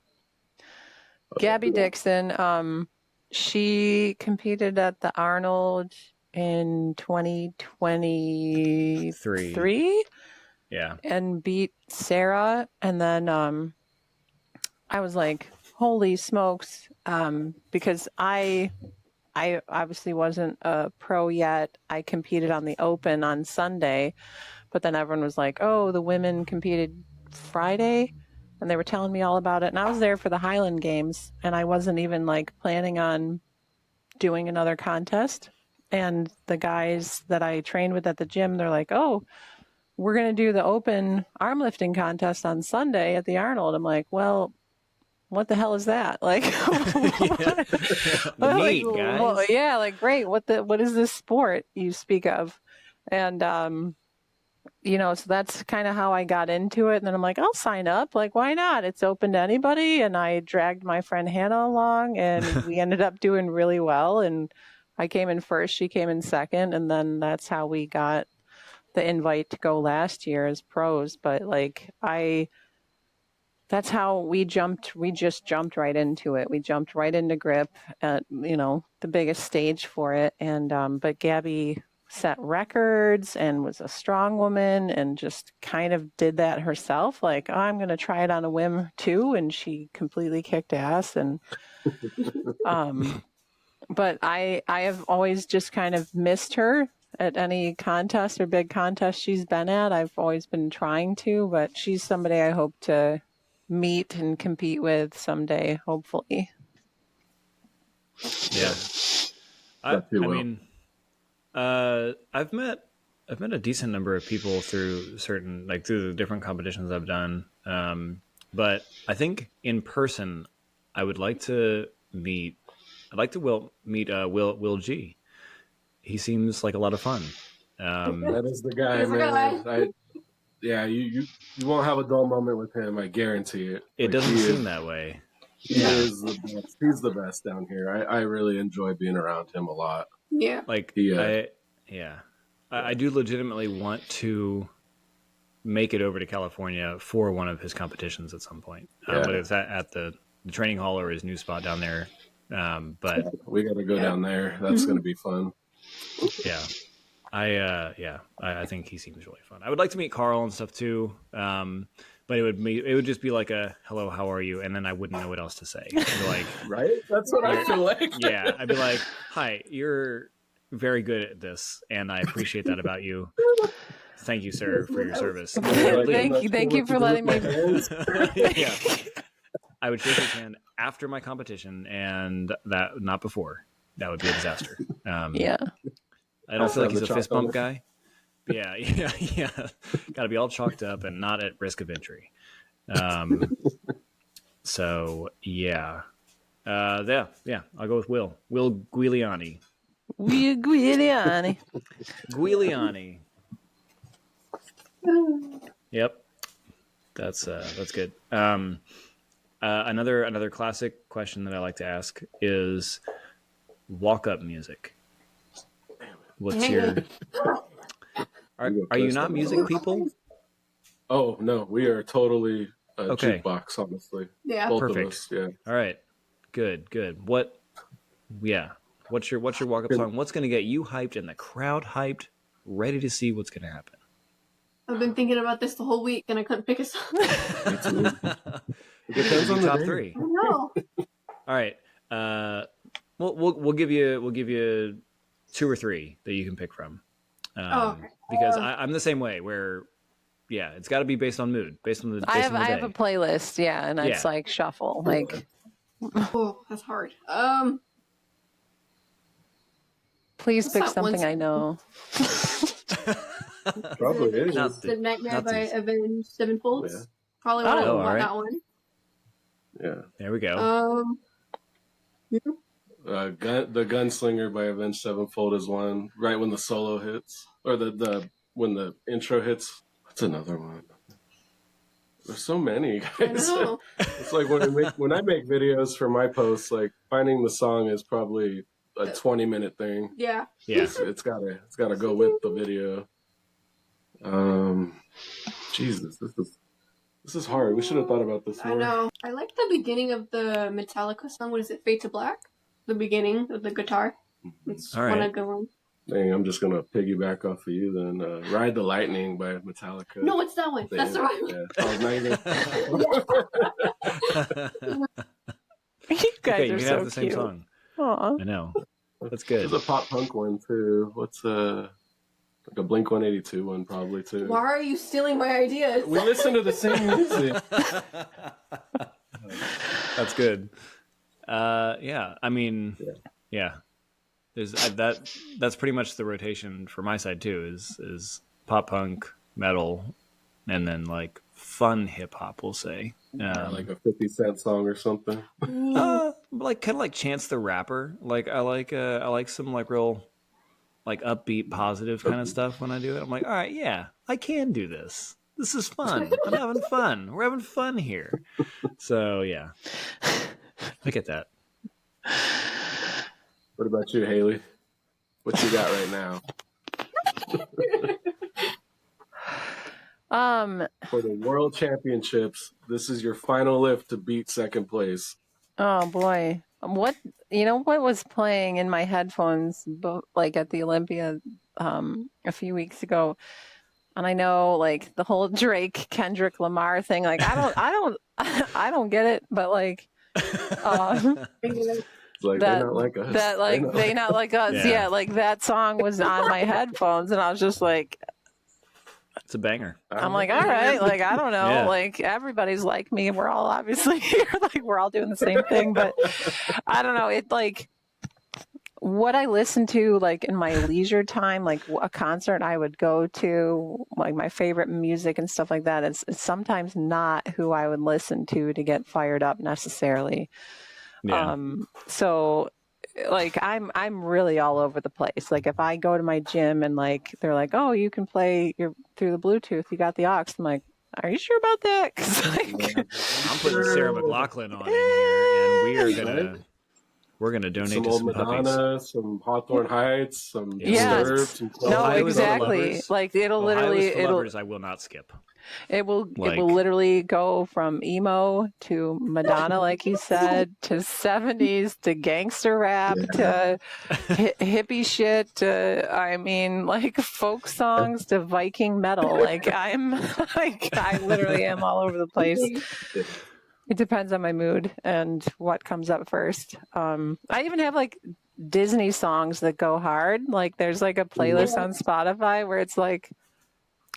She competed at the Arnold in 2023. Yeah. And beat Sarah. And then I was like, holy smokes. Because I obviously wasn't a pro yet. I competed on the Open on Sunday, but then everyone was like, oh, the women competed Friday, and they were telling me all about it. And I was there for the Highland Games, and I wasn't even like planning on doing another contest. And the guys that I trained with at the gym, they're like, oh, we're going to do the Open arm lifting contest on Sunday at the Arnold. I'm like, well, what the hell is that? Like, neat, guys. Well, yeah, like great. What is this sport you speak of? And so that's kind of how I got into it. And then I'm like, I'll sign up. Like, why not? It's open to anybody. And I dragged my friend Hannah along, and we ended up doing really well. And I came in first, she came in second, and then that's how we got the invite to go last year as pros. But like that's how we just jumped right into it. We jumped right into grip at, the biggest stage for it. And, but Gabby set records and was a strong woman and just kind of did that herself. Like, oh, I'm going to try it on a whim too. And she completely kicked ass. And, but I have always just kind of missed her at any contest or big contest she's been at. I've always been trying to, but she's somebody I hope to meet and compete with someday, hopefully. Yeah. I mean, I've met a decent number of people through the different competitions I've done. But I think in person, I would like to meet. I'd like to meet Will G. He seems like a lot of fun. That is the guy, man. Yeah, you won't have a dull moment with him. I guarantee it. It doesn't seem that way. He is the best. He's the best down here. I really enjoy being around him a lot. Yeah. Like, I do legitimately want to make it over to California for one of his competitions at some point. Whether it's at the training hall or his new spot down there. But we got to go down there. That's going to be fun. Yeah. I think he seems really fun. I would like to meet Carl and stuff too. But it would just be like a hello, how are you? And then I wouldn't know what else to say. I'd be like, right? That's what I feel like. Yeah. I'd be like, hi, you're very good at this, and I appreciate that about you. Thank you, sir, for your service. Thank you for letting me. Yeah. I would shake his hand after my competition, and that not before. That would be a disaster. Yeah. I don't feel like Have he's the a fist chalk on bump it. guy. Yeah. Got to be all chalked up and not at risk of injury. So yeah. Yeah. I'll go with Will. Will Guiliani. Guiliani. Guiliani. Yep. That's good. Another classic question that I like to ask is walk-up music. What's your? Are you not music people? Oh no, we are totally a Okay. jukebox, honestly. Yeah. Both Perfect. of us, yeah. All right. Good. What? Yeah. What's your walk-up song? What's going to get you hyped and the crowd hyped, ready to see what's going to happen? I've been thinking about this the whole week and I couldn't pick a song. It depends on the top day. three. I know. All right. We'll give you 2 or 3 that you can pick from. Okay. Because I'm the same way. Where, yeah, it's got to be based on mood, based on the. I Based on the have day. a playlist, yeah, and it's Yeah. like shuffle. Like, Oh, that's hard. please What's pick that one something I know. Probably is. Not The Nightmare not by these. Avenged Sevenfold. Yeah. Probably want all right. that one. Yeah. There we go. The Gunslinger by Avenged Sevenfold is one. Right when the solo hits, or the when the intro hits. What's another one? There's so many, guys. I know. It's like when I make videos for my posts, like finding the song is probably a 20-minute thing. Yeah. Yeah. It's gotta go with the video. Jesus, this is hard. We should have thought about this I more. know. I like the beginning of the Metallica song. What is it? Fade to Black? The beginning of the guitar. It's All one right. of the good ones. Dang, I'm just gonna piggyback off of you then. Ride the Lightning by Metallica. No, it's that one. That's the right one. Yeah. Oh, now you're You guys Okay, you are can so have the same cute. song. Aw. I know. That's good. There's a pop punk one too. What's like a Blink 182 one probably too. Why are you stealing my ideas? We listen to the same music. That's good. Yeah. I mean, yeah. There's that's pretty much the rotation for my side too. Is pop punk, metal, and then like fun hip hop. We'll say. Like a 50 Cent song or something. Like kind of like Chance the Rapper. Like I like some like real like upbeat, positive kind of stuff when I do it. I'm like, all right, yeah, I can do this. This is fun. I'm having fun. We're having fun here. So yeah, I get that. What about you, Haley? What you got right now? For the World Championships, this is your final lift to beat second place. Oh boy. What was playing in my headphones like at the Olympia a few weeks ago, and I know like the whole Drake Kendrick Lamar thing, like I don't get it, but like It's like that they're not like us. that like they not like us. Yeah. Yeah, like that song was on my headphones and I was just like, It's a banger. I'm like, all right, like I don't know, Yeah. like everybody's like me, and we're all obviously here, like we're all doing the same thing, but I don't know, it like what I listen to like in my leisure time, like a concert I would go to, like my favorite music and stuff like that, it's sometimes not who I would listen to get fired up necessarily. Yeah. So like I'm really all over the place. Like if I go to my gym and like they're like, oh, you can play your through the Bluetooth, you got the aux. I'm like, are you sure about that? 'Cause, like, I'm putting Sarah McLachlan on in here, and we're gonna donate some to old some puppies. Madonna, some Hawthorne Heights, some Yes. Disturbed, some no, Ohio is for exactly. lovers. Like it'll Ohio literally is for lovers, I will not skip. it will Like- literally go from emo to Madonna, like you said, to 70s to gangster rap to hippie shit to I mean like folk songs to Viking metal. Like I'm like I literally am all over the place. It depends on my mood and what comes up first. I even have like Disney songs that go hard. Like there's like a playlist on Spotify where it's like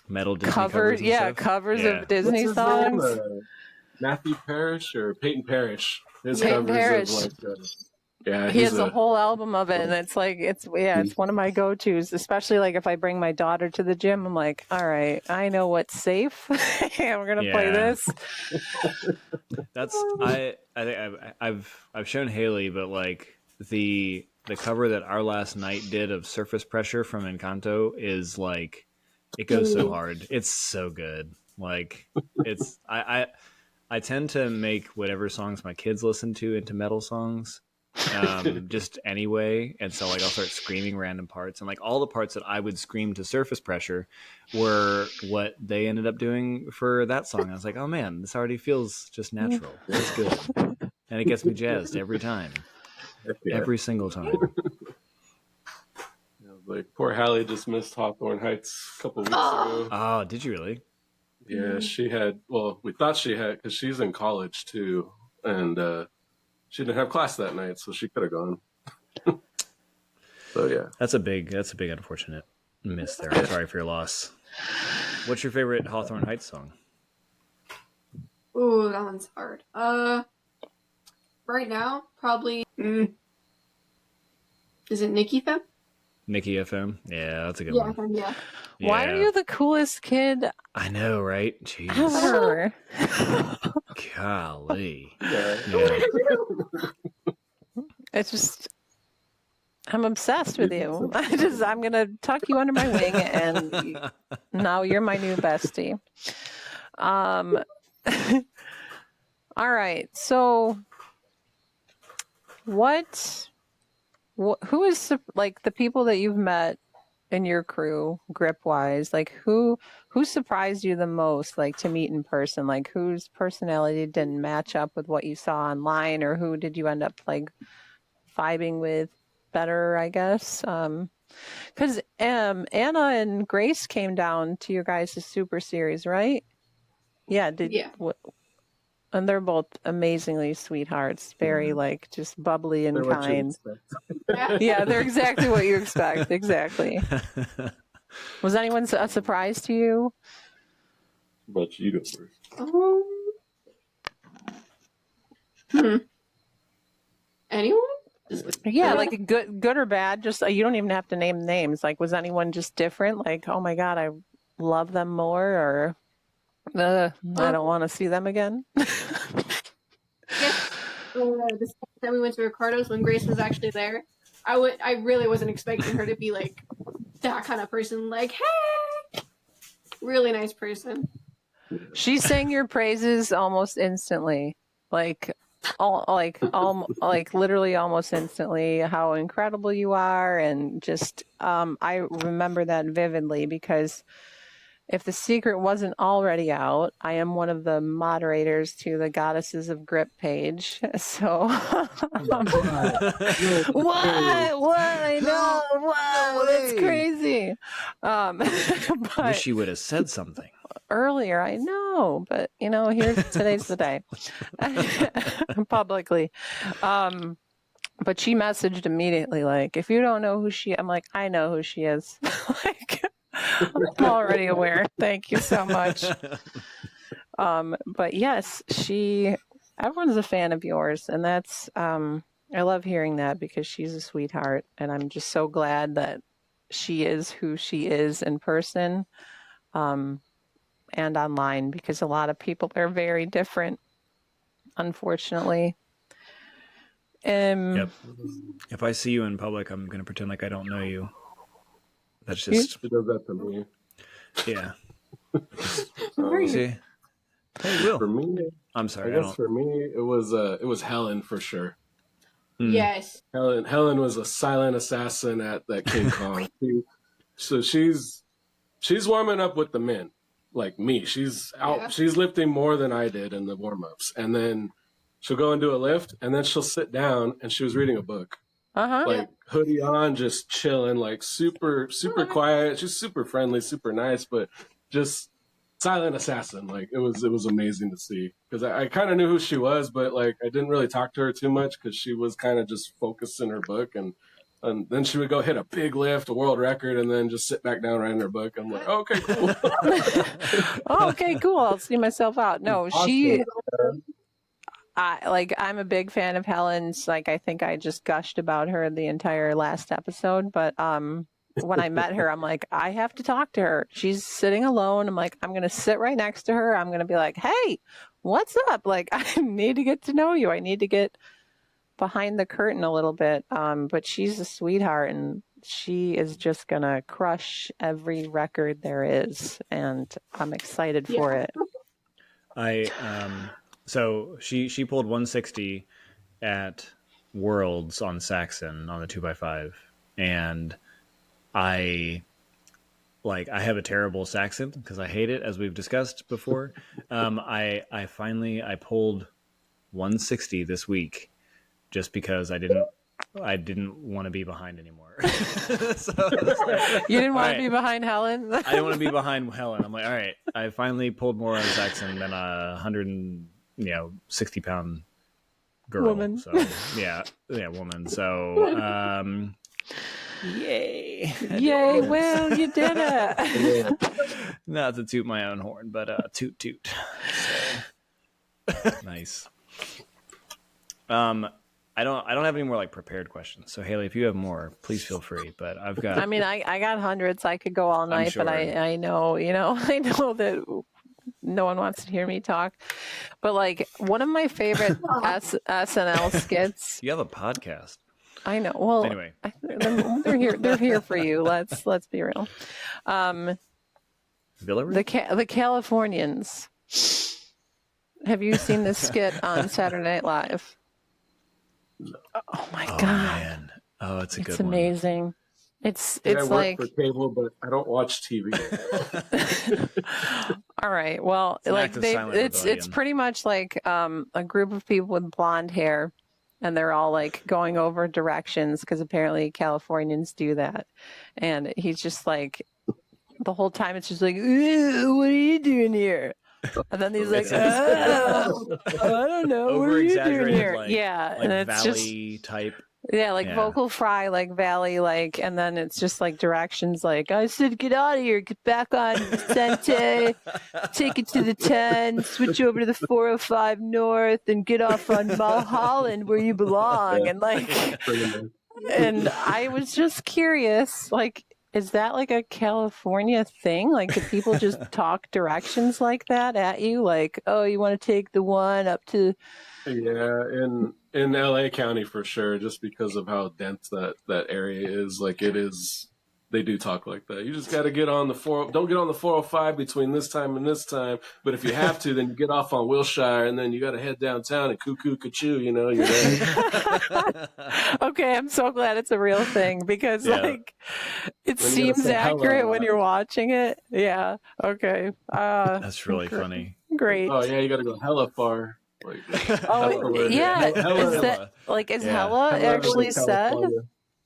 Metal Disney covers, covers, and stuff. covers Yeah. of Disney What's his name? songs. Matthew Parrish or Peyton Parrish. His Peyton covers Parrish. of yeah, He he's has a whole album of it, and it's one of my go-tos, especially like if I bring my daughter to the gym. I'm like, all right, I know what's safe, and we're gonna play Yeah. this. That's I think I've shown Haley, but like the cover that Our Last Night did of Surface Pressure from Encanto is like it goes so hard. It's so good. Like it's I tend to make whatever songs my kids listen to into metal songs. Just anyway, and so like I'll start screaming random parts, and like all the parts that I would scream to Surface Pressure were what they ended up doing for that song. I was like, oh man, this already feels just natural. It's good, and it gets me jazzed every time, every single time. Like poor Hallie just missed Hawthorne Heights a couple weeks ago. Oh, did you really? Yeah, she had. Well, we thought she had because she's in college too, and she didn't have class that night, so she could have gone. So yeah, That's a big unfortunate miss there. I'm sorry for your loss. What's your favorite Hawthorne Heights song? Ooh, that one's hard. Right now, probably. Is it Nikki Feb? Nikki FM. Yeah, that's a good Yeah, one. yeah. Why are you the coolest kid I know, right? Jeez. ever? Golly. yeah. It's just, I'm obsessed with you. I'm gonna tuck you under my wing, and now you're my new bestie. All right. So, who is like the people that you've met in your crew, grip wise? Like who surprised you the most? Like to meet in person? Like whose personality didn't match up with what you saw online, or who did you end up like vibing with better, I guess? Because Anna and Grace came down to your guys' Super Series, right? Yeah. And they're both amazingly sweethearts, very like just bubbly and They're what you kind. expect. Yeah, they're exactly what you expect. Exactly. Was anyone a surprise to you? But you go first. Anyone? Yeah, like a good or bad. Just you don't even have to name names. Like, was anyone just different? Like, oh my god, I love them more, or I don't want to see them again. The second time we went to Ricardo's when Grace was actually there, I really wasn't expecting her to be like that kind of person. Like, hey, really nice person. She sang your praises almost instantly, like literally almost instantly. How incredible you are, and just I remember that vividly because. If the secret wasn't already out, I am one of the moderators to the Goddesses of Grip page. So, what? I know. What? That's crazy. But Wish you would have said something earlier, I know, but today's the day. Publicly. But she messaged immediately, like, if you don't know who I'm like, I know who she is. Like, I'm already aware. Thank you so much. But yes, everyone's a fan of yours, and that's I love hearing that because she's a sweetheart, and I'm just so glad that she is who she is in person, and online, because a lot of people are very different, unfortunately. Yep. If I see you in public, I'm going to pretend like I don't know you. That's just... She does that to me. Yeah. Very See? Hey, Will. For me, I'm sorry. I guess for me, it was Helen for sure. Yes. Helen was a silent assassin at that King Kong. So she's warming up with the men, like me. She's out. Yeah. She's lifting more than I did in the warm ups, and then she'll go and do a lift, and then she'll sit down, and she was reading a book. Like hoodie on, just chilling, like super quiet. She's super friendly, super nice, but just silent assassin. Like it was amazing to see, because I kind of knew who she was, but like I didn't really talk to her too much because she was kind of just focused in her book. And And then she would go hit a big lift, a world record, and then just sit back down right in her book. I'm like, okay, cool. Oh, okay, cool. I'll see myself out. No, I'm a big fan of Helen's. Like, I think I just gushed about her the entire last episode. But when I met her, I'm like, I have to talk to her. She's sitting alone. I'm like, I'm going to sit right next to her. I'm going to be like, hey, what's up? Like, I need to get to know you. I need to get behind the curtain a little bit. But she's a sweetheart, and she is just going to crush every record there is. And I'm excited for it. So she pulled 160 at Worlds on Saxon on the 2x5, and I have a terrible Saxon because I hate it, as we've discussed before. I finally pulled 160 this week just because I didn't want to be behind anymore. You didn't want to be behind Helen? I didn't want to be behind Helen. I'm like, all right, I finally pulled more on Saxon than a 160-pound girl. Woman. So yeah, woman. So yay. Yay, Will, you did it. Not to toot my own horn, but toot toot. So. Nice. I don't have any more like prepared questions. So Haley, if you have more, please feel free. But I've got. I mean, I got hundreds. I could go all night, sure. but I know, I know that no one wants to hear me talk. But like one of my favorite SNL skits. You have a podcast. I know. Well, anyway, they're here. They're here for you. Let's be real. Villareal? The Californians. Have you seen this skit on Saturday Night Live? Oh my god! Man. Oh, it's a good one. It's amazing. It's I work like for cable, but I don't watch TV. all right. Well, It's an like act of they, silent it's rebellion. pretty much like a group of people with blonde hair, and they're all like going over directions because apparently Californians do that, and he's just like the whole time it's just like, "Ew, what are you doing here?" And then he's like, I don't know. What are you doing here? Like, yeah. like And it's valley just, type. yeah, like Yeah. vocal fry, like valley, like, and then it's just like directions like, I said, get out of here, get back on Vicente, take it to the 10, switch over to the 405 North, and get off on Mulholland where you belong. And like, and I was just curious, like, is that like a California thing? Like, do people just talk directions like that at you? Like, oh, you want to take the one up to... Yeah, in LA County for sure, just because of how dense that area is. Like it is, they do talk like that. You just got to get on don't get on the 405 between this time and this time. But if you have to, then you get off on Wilshire, and then you got to head downtown and cuckoo cachoo. You're there. Okay, I'm so glad it's a real thing because like it seems accurate when you're watching it. Yeah. Okay. That's really funny. Great. Oh yeah, you got to go hella far. Like, oh yeah. Is that like hella actually said?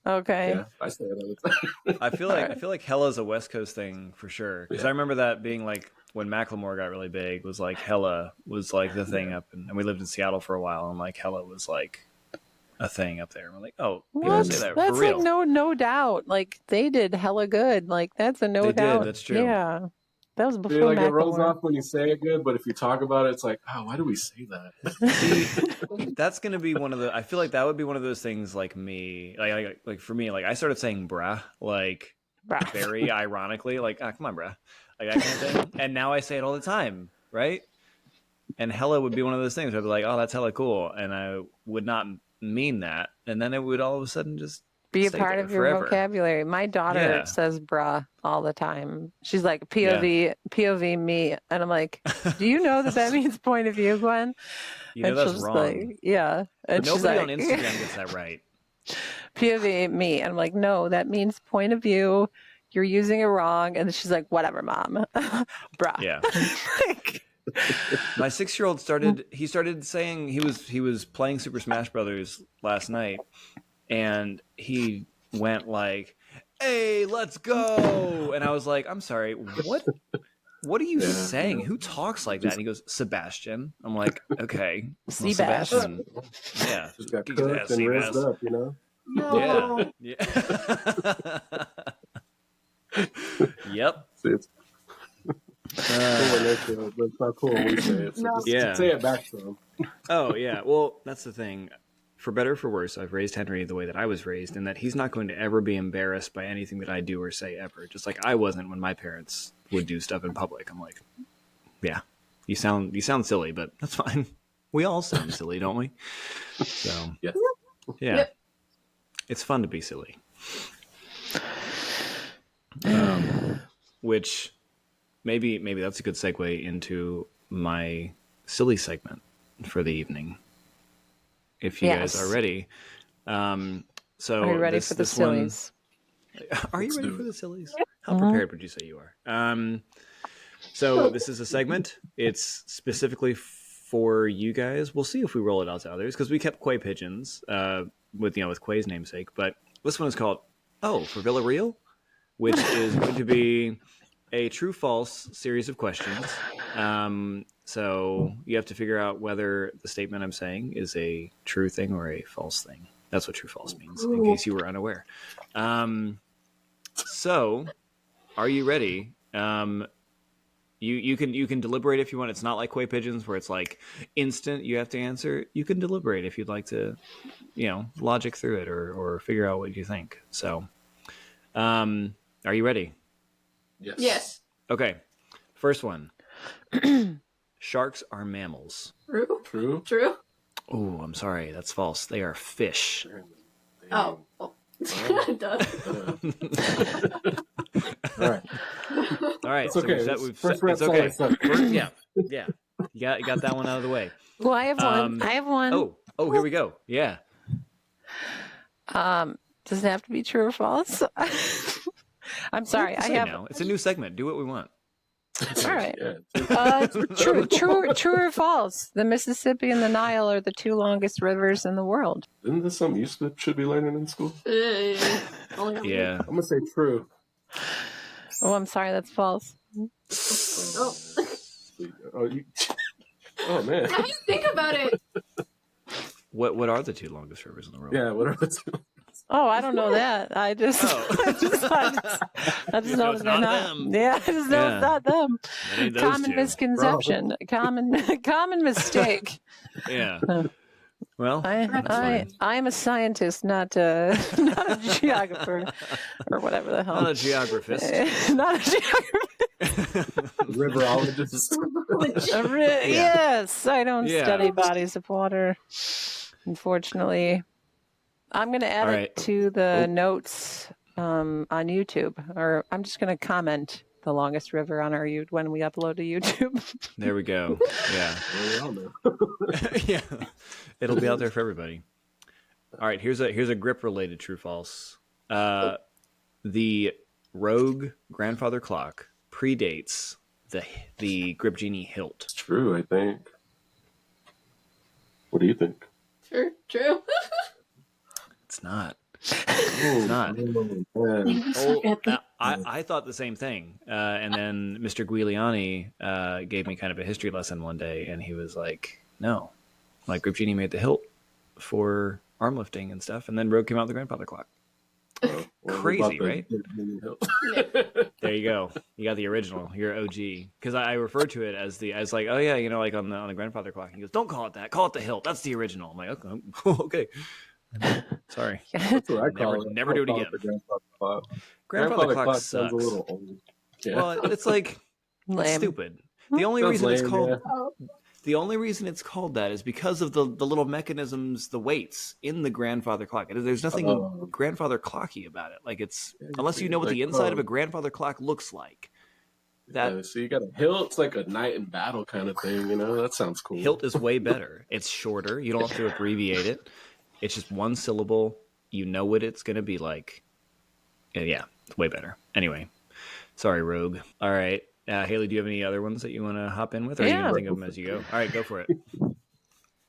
Okay. Yeah, I say it all the time. I feel like Hella's a West Coast thing for sure. Because I remember that being like when Macklemore got really big, was like Hella was like the thing up, and we lived in Seattle for a while, and like Hella was like a thing up there. And we're like, oh, people say that that's for real. like no doubt. Like they did hella good. Like that's a no They doubt. did, that's true. Yeah. That was before Like it rolls Macklemore. off when you say it good, but if you talk about it, it's like, oh, why do we say that? That's gonna be one of the. I feel like that would be one of those things. Like me, like for me, like I started saying "brah" like Brah. very ironically, like come on, brah, like that kind of thing. And now I say it all the time, right? And hella would be one of those things where I'd be like, oh, that's hella cool, and I would not mean that, and then it would all of a sudden just be a stay part there of your forever. vocabulary. My daughter Yeah. says bruh all the time. She's like POV me. And I'm like, do you know that means point of view, Gwen? You know and that's she's wrong. like, yeah. And But she's nobody like, on Instagram gets that right. POV me. And I'm like, no, that means point of view. You're using it wrong. And she's like, whatever, mom. Bruh. Yeah. My 6-year-old started saying he was playing Super Smash Brothers last night, and he went like, hey, let's go. And I was like, I'm sorry, what are you saying? Who talks like that? And he goes, Sebastian. I'm like, okay. Well, Sebastian. Yeah. Just got Get cooked that and Seabass. rizzed up, No. Yeah. Yep. See, it's cool when they say it, but it's not cool when we say it. So No. just Yeah. say it back to them. Oh, yeah. Well, that's the thing. For better or for worse, I've raised Henry the way that I was raised, and that he's not going to ever be embarrassed by anything that I do or say ever. Just like I wasn't when my parents would do stuff in public. I'm like, yeah, you sound silly, but that's fine. We all sound silly, don't we? So, Yes. yeah, Yep. it's fun to be silly. Which maybe that's a good segue into my silly segment for the evening. If you guys are ready. So Are you ready for the sillies? Are you Let's ready do for it. the sillies? How prepared would you say you are? So this is a segment. It's specifically for you guys. We'll see if we roll it out to others because we kept Quay pigeons with Quay's namesake. But this one is called for Villareal, which is going to be a true-false series of questions. So you have to figure out whether the statement I'm saying is a true thing or a false thing. That's what true-false means, in case you were unaware. So, are you ready? You can deliberate if you want. It's not like Quay pigeons where it's like instant. You have to answer. You can deliberate if you'd like to, logic through it or figure out what you think. So, are you ready? Yes. Okay. First one. Sharks are mammals. True. True. Oh, I'm sorry. That's false. They are fish. Oh. Well. Duh. All right. All right. It's okay. First it's rep's okay. always something. Yeah. You got that one out of the way. Well, I have one. I have one. Oh, here we go. Yeah. Does it have to be true or false? I'm sorry. I have. Now. It's a new segment. Do what we want. All right. Yeah. True or false? The Mississippi and the Nile are the two longest rivers in the world. Isn't this something you should be learning in school? Yeah. I'm gonna say true. Oh, I'm sorry. That's false. Oh. Oh man. How do you think about it? What are the two longest rivers in the world? Yeah. Whatever. It's Oh, I don't know that. I just, I just know it's that they're not not. them. Yeah, I just know it's not them. It ain't those Common two. misconception. Common mistake. Yeah. Well, that's I fine. am a scientist, not a geographer or whatever the hell. Not a geographist. Not a geographer. riverologist. Yes, I don't Yeah. study bodies of water, unfortunately. I'm going to add All it right. to the notes on YouTube, or I'm just going to comment the longest river on our when we upload to YouTube. There we go. Yeah. We all know. Yeah. It'll be out there for everybody. All right, here's a grip related true false. The Rogue grandfather clock predates the Grip Genie hilt. It's true, I think. What do you think? True. It's not. It's not. Man. I thought the same thing. And then Mr. Guiliani gave me kind of a history lesson one day, and he was like, no, like Grip Genie made the hilt for arm lifting and stuff, and then Rogue came out with the grandfather clock. Well, Crazy, right? Yeah. There you go. You got the original. You're OG. Because I referred to it as like, oh yeah, like on the grandfather clock. He goes, don't call it that. Call it the hilt. That's the original. I'm like, okay. Sorry. That's what I call it. Never do it I call again. the grandfather clock. Grandfather clock sounds sucks. a little old. Yeah. Well, it's like it's Lame. stupid. The only Sounds reason it's lame, called yeah. the only reason it's called that is because of the little mechanisms, the weights in the grandfather clock. There's nothing grandfather clocky about it. Like it's unless you know what the inside of a grandfather clock looks like. That So you got a hilt. It's like a knight in battle kind of thing. That sounds cool. hilt is way better. It's shorter. You don't have to abbreviate it. It's just one syllable. You know what it's going to be like. Yeah, it's way better. Anyway, sorry, Rogue. All right. Haley, do you have any other ones that you want to hop in with? Or are you going to think of them as you go? All right, go for it.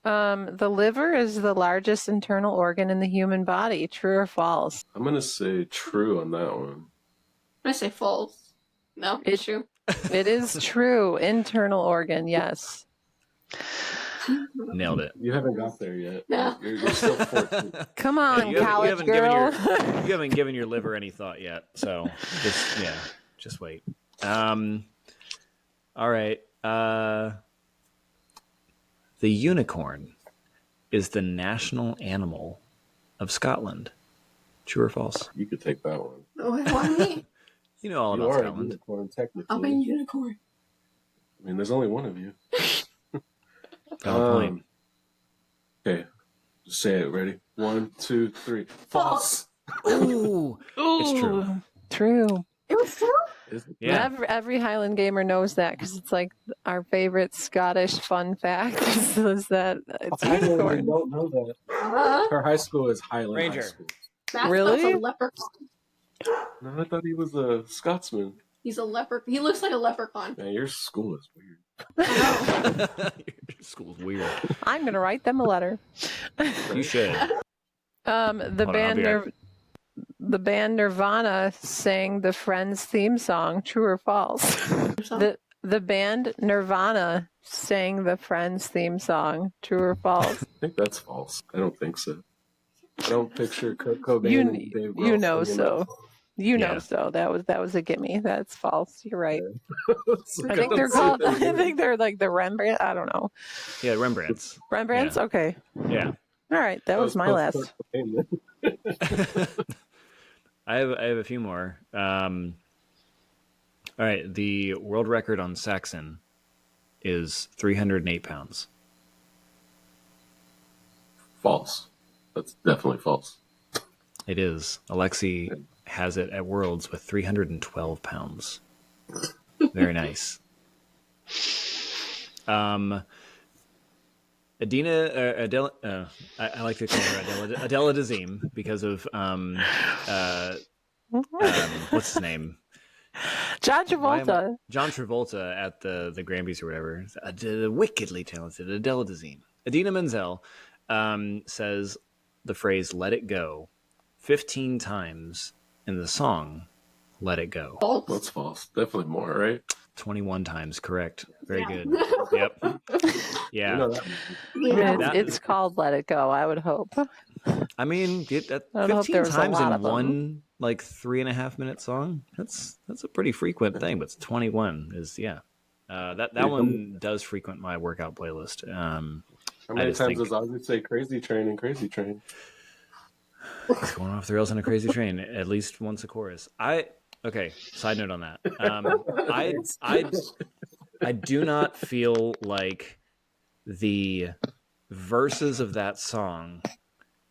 The liver is the largest internal organ in the human body. True or false? I'm gonna say true on that one. I say false. No, it's true. It is true. Internal organ, yes. Nailed it. You haven't got there yet. No. You're still 14. Come on, you college haven't girl. you haven't given your liver any thought yet, so just wait. All right. The unicorn is the national animal of Scotland. True or false? You could take that one. Oh, why me? You know all You about are a Scotland. unicorn, technically. I'm a unicorn. I mean, there's only one of you. Valid point. Okay, just say it. Ready? 1, 2, 3. False. Ooh, it's true. True. It was true? Is it? Yeah. Every Highland gamer knows that because it's like our favorite Scottish fun fact is that it's I unicorn. don't know that. Her high school is Highland Ranger. High School. Really? That's a leprechaun. No, I thought he was a Scotsman. He's a leper. He looks like a leprechaun. Man, your school is weird. Your school's weird. I'm gonna write them a letter. You should. The Hold on, I'll band be right- the band Nirvana sang the Friends theme song. True or false? The band Nirvana sang the Friends theme song. True or false? I think that's false. I don't think so. I don't picture Kurt Cobain You- and Dave Grohl you know singing so. that song. You know Yeah. so. That was a gimme. That's false. You're right. It's like, I think don't they're say called. that I again. think they're like the Rembrandt. I don't know. Yeah, Rembrandt's. Rembrandts. Yeah. Okay. Yeah. All right. That was my post last. Kurt Cobain. I have a few more. All right, the world record on Saxon is 308 pounds. False. That's definitely false. It is. Alexi has it at Worlds with 312 pounds. Very nice. Adela, I like to call her Adela Dazeem because of what's his name? John Travolta. John Travolta at the Grammys or whatever. Wickedly talented Adela Dazeem. Adina Menzel says the phrase "Let It Go" 15 times in the song "Let It Go." False. That's false. Definitely more, right? 21 times, correct. Very Yeah. good. Yep. You Yeah. know that. It's called Let It Go. I would hope. I mean, I don't know if 15 there was a times lot in of them. one like 3.5 minute song. That's a pretty frequent thing, but 21 is that one does frequent my workout playlist. How many just times think- does Ozzy say "Crazy Train" and "Crazy Train"? It's going off the rails on a crazy train at least once a chorus. Okay. Side note on that. I do not feel like the verses of that song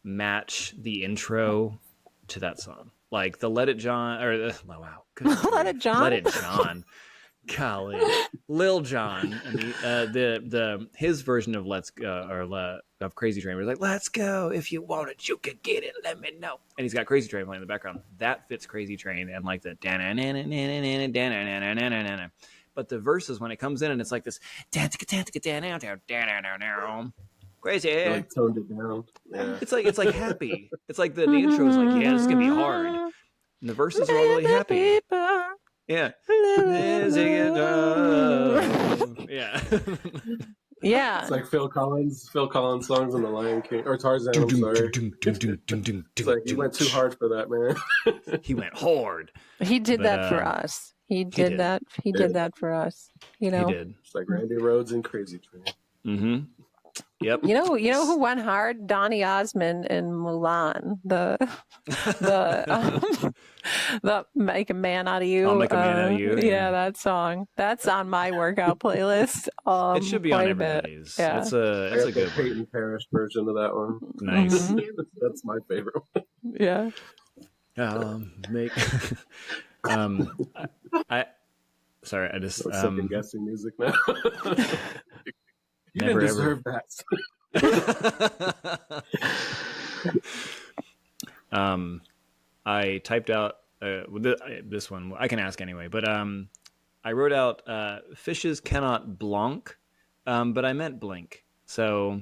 match the intro to that song. Like the Let It John or the wow, good Let It John? Let It John. Golly, Lil Jon and the his version of Let's Go of Crazy Train was like, "Let's go if you want it, you can get it. Let me know." And he's got Crazy Train playing in the background. That fits Crazy Train and like the but the verses when it comes in and it's like this crazy. They, like toned it down. Yeah. It's like happy. It's like the intro is like, yeah, it's gonna be hard. And the verses are all really happy. Yeah. Yeah. Yeah. It's like Phil Collins songs in The Lion King or Tarzan. I'm sorry. It's like he went too hard for that, man. He went hard. He did But, that for us. He did did. that. He did that for us. You know. He did. It's like Randy Rhoads and Crazy Train. Mm-hmm. Yep. You know who went hard? Donny Osmond in Mulan. The Make a Man Out of You. I'll Make a Man Out of You, Yeah, yeah. that song. That's on my workout playlist. It should be on quite a bit. everybody's. Yeah. It's I a got the good one. Peyton Parrish version of that one. Nice. Mhm. That's my favorite one. Yeah. Make I sorry, I just I'm second guessing music now. You Never didn't ever. deserve that. I typed out this one. I can ask anyway, but I wrote out fishes cannot blonk, but I meant blink. So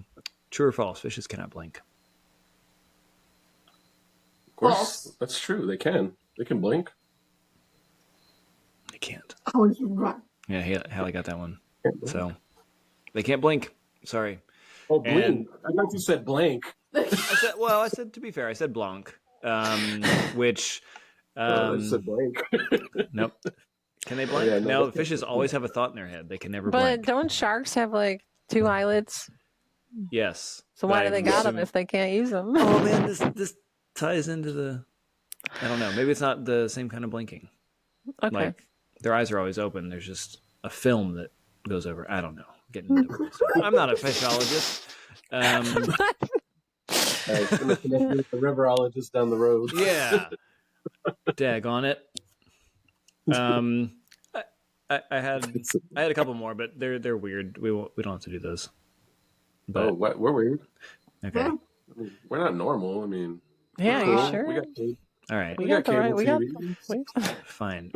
true or false? Fishes cannot blink. Of course, False. that's true. They can. They can blink. They can't. Oh, you're right. Yeah, Hallie got that one. Can't blink. So they can't blink. Sorry. Oh, And- blink. I thought you said blank. I said to be fair, I said blanc, which I said blank. nope. Can they blank? yeah, no, No, that's fishes not- always have a thought in their head. They can never But blank. don't sharks have like 2 eyelids? Yes. So but why do they I'm got them assuming- if they can't use them? Oh man, this ties into the. I don't know. Maybe it's not the same kind of blinking. Okay. Like their eyes are always open. There's just a film that goes over. I don't know. Getting into weird stuff. I'm not a fishologist. It's gonna connect you with the riverologist down the road. Yeah. Dag on it. I had a couple more, but they're weird. We don't have to do those. But Oh, what? We're weird. okay. Yeah. I mean, we're not normal. I mean, Yeah, we're you cool. sure? We got cable, All right. We we got got the right- cable we got- TV.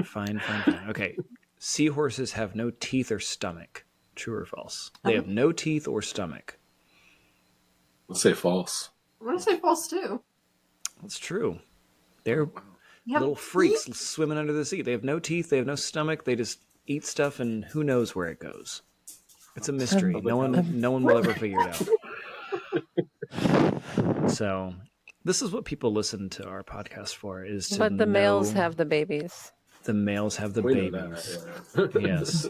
Fine. Okay. Seahorses have no teeth or stomach. True or false? They have no teeth or stomach. Let's say false. I'm gonna say false too. That's true. They're Yeah. little freaks swimming under the sea. They have no teeth. They have no stomach. They just eat stuff, and who knows where it goes. It's a mystery. No one will ever figure it out. So, this is what people listen to our podcast for. Is to But the males know- have the babies. the males have the We know babies. that, yeah. Yes.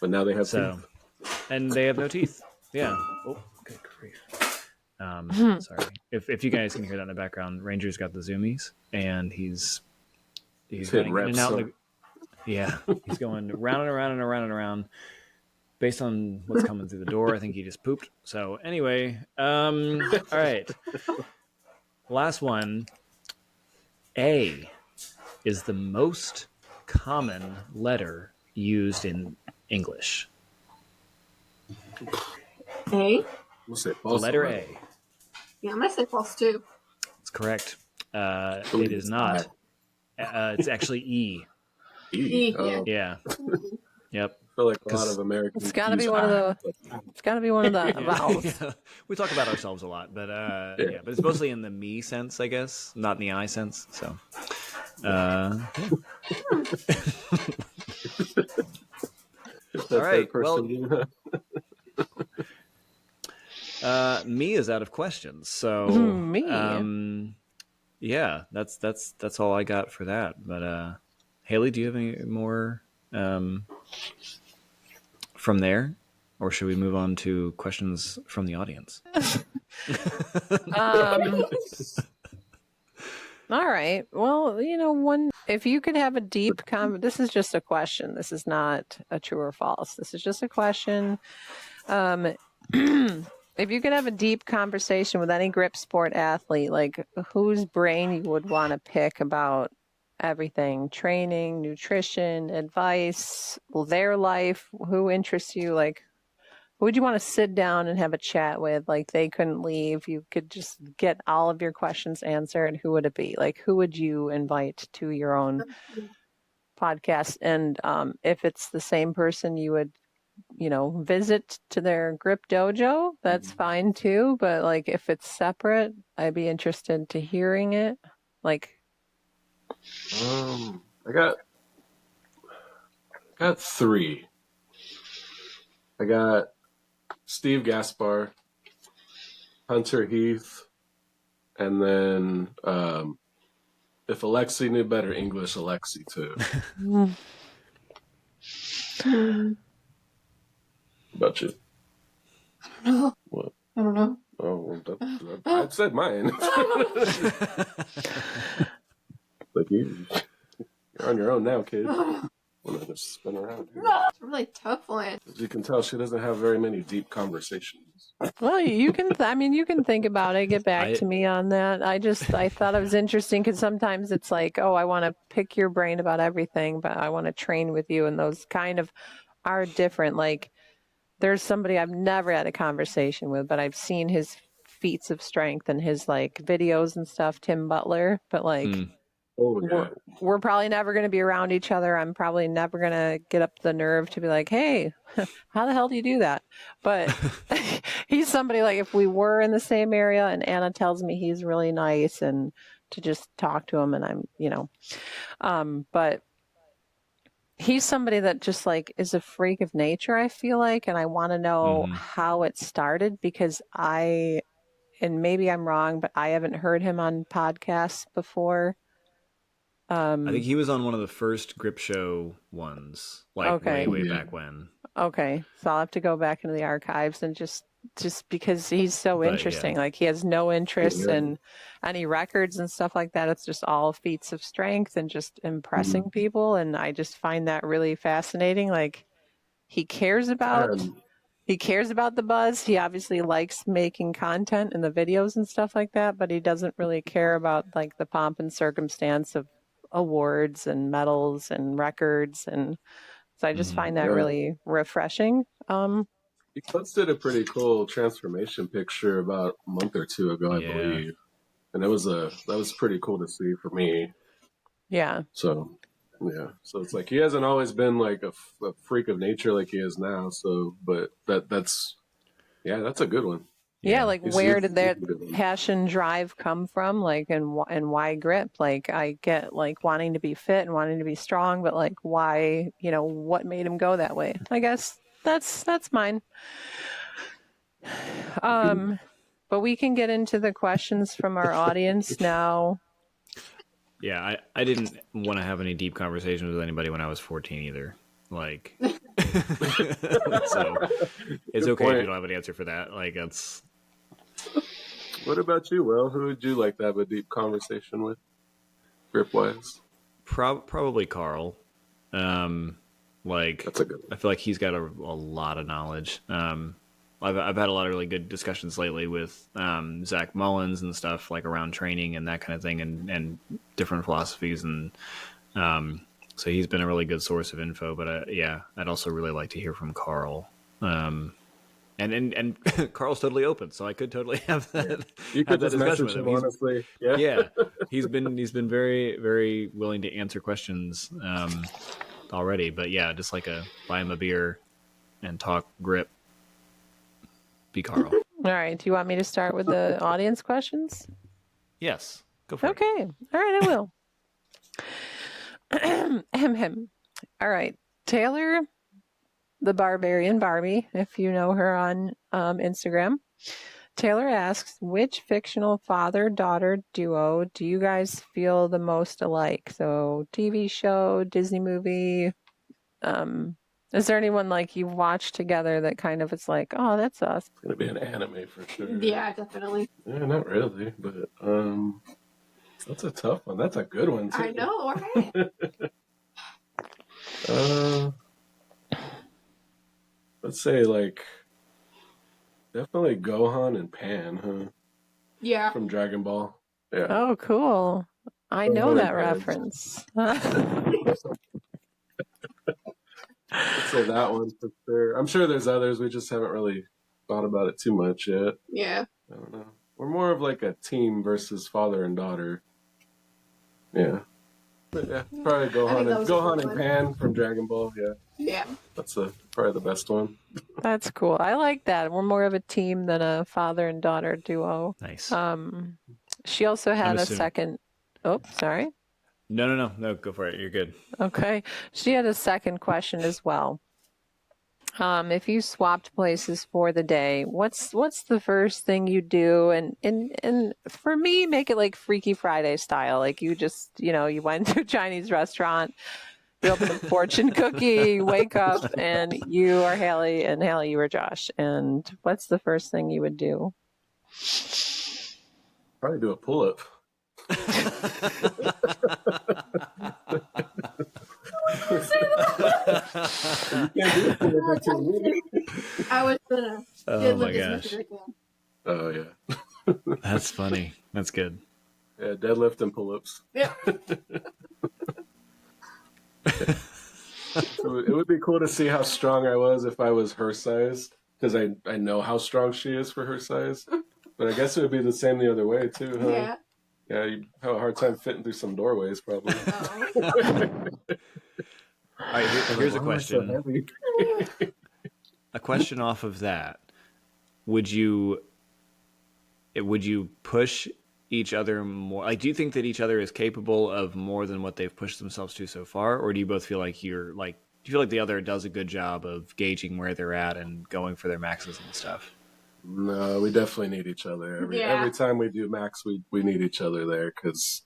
But now they have So, teeth. and they have no teeth. Yeah. Oh, good grief. Sorry. If you guys can hear that in the background, Ranger's got the zoomies, and he's hitting running in and reps, out. so- Yeah, he's going round and around and around and around. Based on what's coming through the door, I think he just pooped. So anyway, all right. Last one. A is the most common letter used in English. A. We'll say The false. letter A. Yeah, I'm gonna say false too. It's correct. It is not. It's actually E. E. Yeah. Yeah. Yep. I feel like a lot 'Cause of Americans. It's got to be use one of I. the. It's got to be one of the vowels. Yeah. We talk about ourselves a lot, but yeah, but it's mostly in the me sense, I guess, not in the I sense. So, All right, me is out of questions. So Me. yeah, that's all I got for that. But Haley, do you have any more from there, or should we move on to questions from the audience? All right. Well, if you could have a deep this is just a question. This is not a true or false. This is just a question. If you could have a deep conversation with any grip sport athlete, like whose brain you would want to pick about everything, training, nutrition, advice, their life, who interests you, like who would you want to sit down and have a chat with? Like they couldn't leave. You could just get all of your questions answered. Who would it be? Like who would you invite to your own podcast? And if it's the same person you would, visit to their grip dojo, that's fine too. But like if it's separate, I'd be interested to hearing it. Like I got three. I got Steve Gaspar, Hunter Heath, and then if Alexi knew better English, Alexi too. About you? No, What? I don't know. Oh, well, I said mine. Like you're on your own now, kid. Well, I just spin around here. It's a really tough one. As you can tell, she doesn't have very many deep conversations. well, you can. You can think about it. Get back I- to me on that. I thought it was interesting because sometimes it's like, oh, I want to pick your brain about everything, but I want to train with you, and those kind of are different. Like, there's somebody I've never had a conversation with, but I've seen his feats of strength and his like videos and stuff. Tim Butler, but like. Oh, yeah. We're probably never going to be around each other. I'm probably never going to get up the nerve to be like, hey, how the hell do you do that? But he's somebody like if we were in the same area and Anna tells me he's really nice and to just talk to him and I'm, but he's somebody that just like is a freak of nature, I feel like, and I want to know how it started because and maybe I'm wrong, but I haven't heard him on podcasts before. I think he was on one of the first Grip Show ones, like Okay. way back when. Okay, so I'll have to go back into the archives and just because he's so But, interesting. Like he has no interest in any records and stuff like that. It's just all feats of strength and just impressing people, and I just find that really fascinating. Like he cares about the buzz. He obviously likes making content and the videos and stuff like that, but he doesn't really care about like the pomp and circumstance of awards and medals and records, and so I just find that really refreshing. He posted a pretty cool transformation picture about a month or two ago, I believe, and that was pretty cool to see for me. Yeah. So it's like he hasn't always been like a freak of nature like he is now. So, but that's a good one. Yeah, like where did that passion drive come from? Like, and why grip? Like, I get like wanting to be fit and wanting to be strong, but like, why? What made him go that way? I guess that's mine. But we can get into the questions from our audience now. Yeah, I didn't want to have any deep conversations with anybody when I was 14 either. Like, so it's okay if you don't have an answer for that. Like, that's. What about you, Will? Who would you like to have a deep conversation with, grip-wise? Probably Carl. Like, that's a good one. I feel like he's got a lot of knowledge. I've had a lot of really good discussions lately with Zach Mullins and stuff like around training and that kind of thing and different philosophies and so he's been a really good source of info. But I'd also really like to hear from Carl. And Carl's totally open, so I could totally have that. You could just message him, honestly. Yeah, he's been very, very willing to answer questions already. But yeah, just like buy him a beer and talk grip. Be Carl. All right. Do you want me to start with the audience questions? Yes. Go for it. Okay. All right, I will. All right. Taylor, the Barbarian Barbie, if you know her on Instagram. Taylor asks, which fictional father-daughter duo do you guys feel the most alike? So TV show, Disney movie. Is there anyone like you've watched together that kind of it's like, oh, that's us? It's gonna be an anime for sure. Yeah, definitely. Yeah, not really, but that's a tough one. That's a good one too. I know, right? Let's say like definitely Gohan and Pan, huh? Yeah. From Dragon Ball. Yeah. Oh, cool. I know that reference. I'd say that one for sure. I'm sure there's others. We just haven't really thought about it too much yet. Yeah. I don't know. We're more of like a team versus father and daughter. Yeah. But yeah, probably Gohan and Pan from Dragon Ball. Yeah. Yeah. That's probably the best one. That's cool. I like that. We're more of a team than a father and daughter duo. Nice. She also had a second. Oh, sorry. No. Go for it. You're good. Okay. She had a second question as well. If you swapped places for the day, what's the first thing you do? And for me, make it like Freaky Friday style. Like you just, you went to a Chinese restaurant, you open a fortune cookie, wake up, and you are Hallie, and Hallie, you are Josh. And what's the first thing you would do? Probably do a pull-up. I was gonna. Oh my gosh. Oh yeah. That's funny. That's good. Yeah, deadlift and pull-ups. Yeah. It would be cool to see how strong I was if I was her size, because I know how strong she is for her size. But I guess it would be the same the other way too, huh? Yeah. Yeah, you'd have a hard time fitting through some doorways, probably. All right, here's a question. A question off of that. Would you push each other more? Like, do you think that each other is capable of more than what they've pushed themselves to so far, or do you both feel like do you feel like the other does a good job of gauging where they're at and going for their maxes and stuff? No, we definitely need each other. Every time we do max, we need each other there because,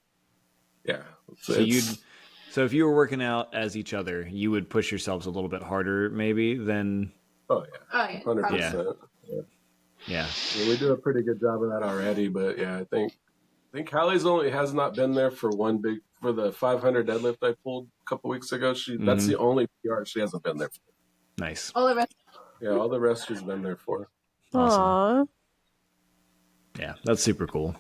yeah. So if you were working out as each other, you would push yourselves a little bit harder, maybe than. Oh yeah, 100%. Yeah. We do a pretty good job of that already, but yeah, I think Hallie's has not been there for the 500 deadlift I pulled a couple weeks ago. That's the only PR she hasn't been there for. Nice. All All the rest she's been there for. Awesome. Aww. Yeah, that's super cool.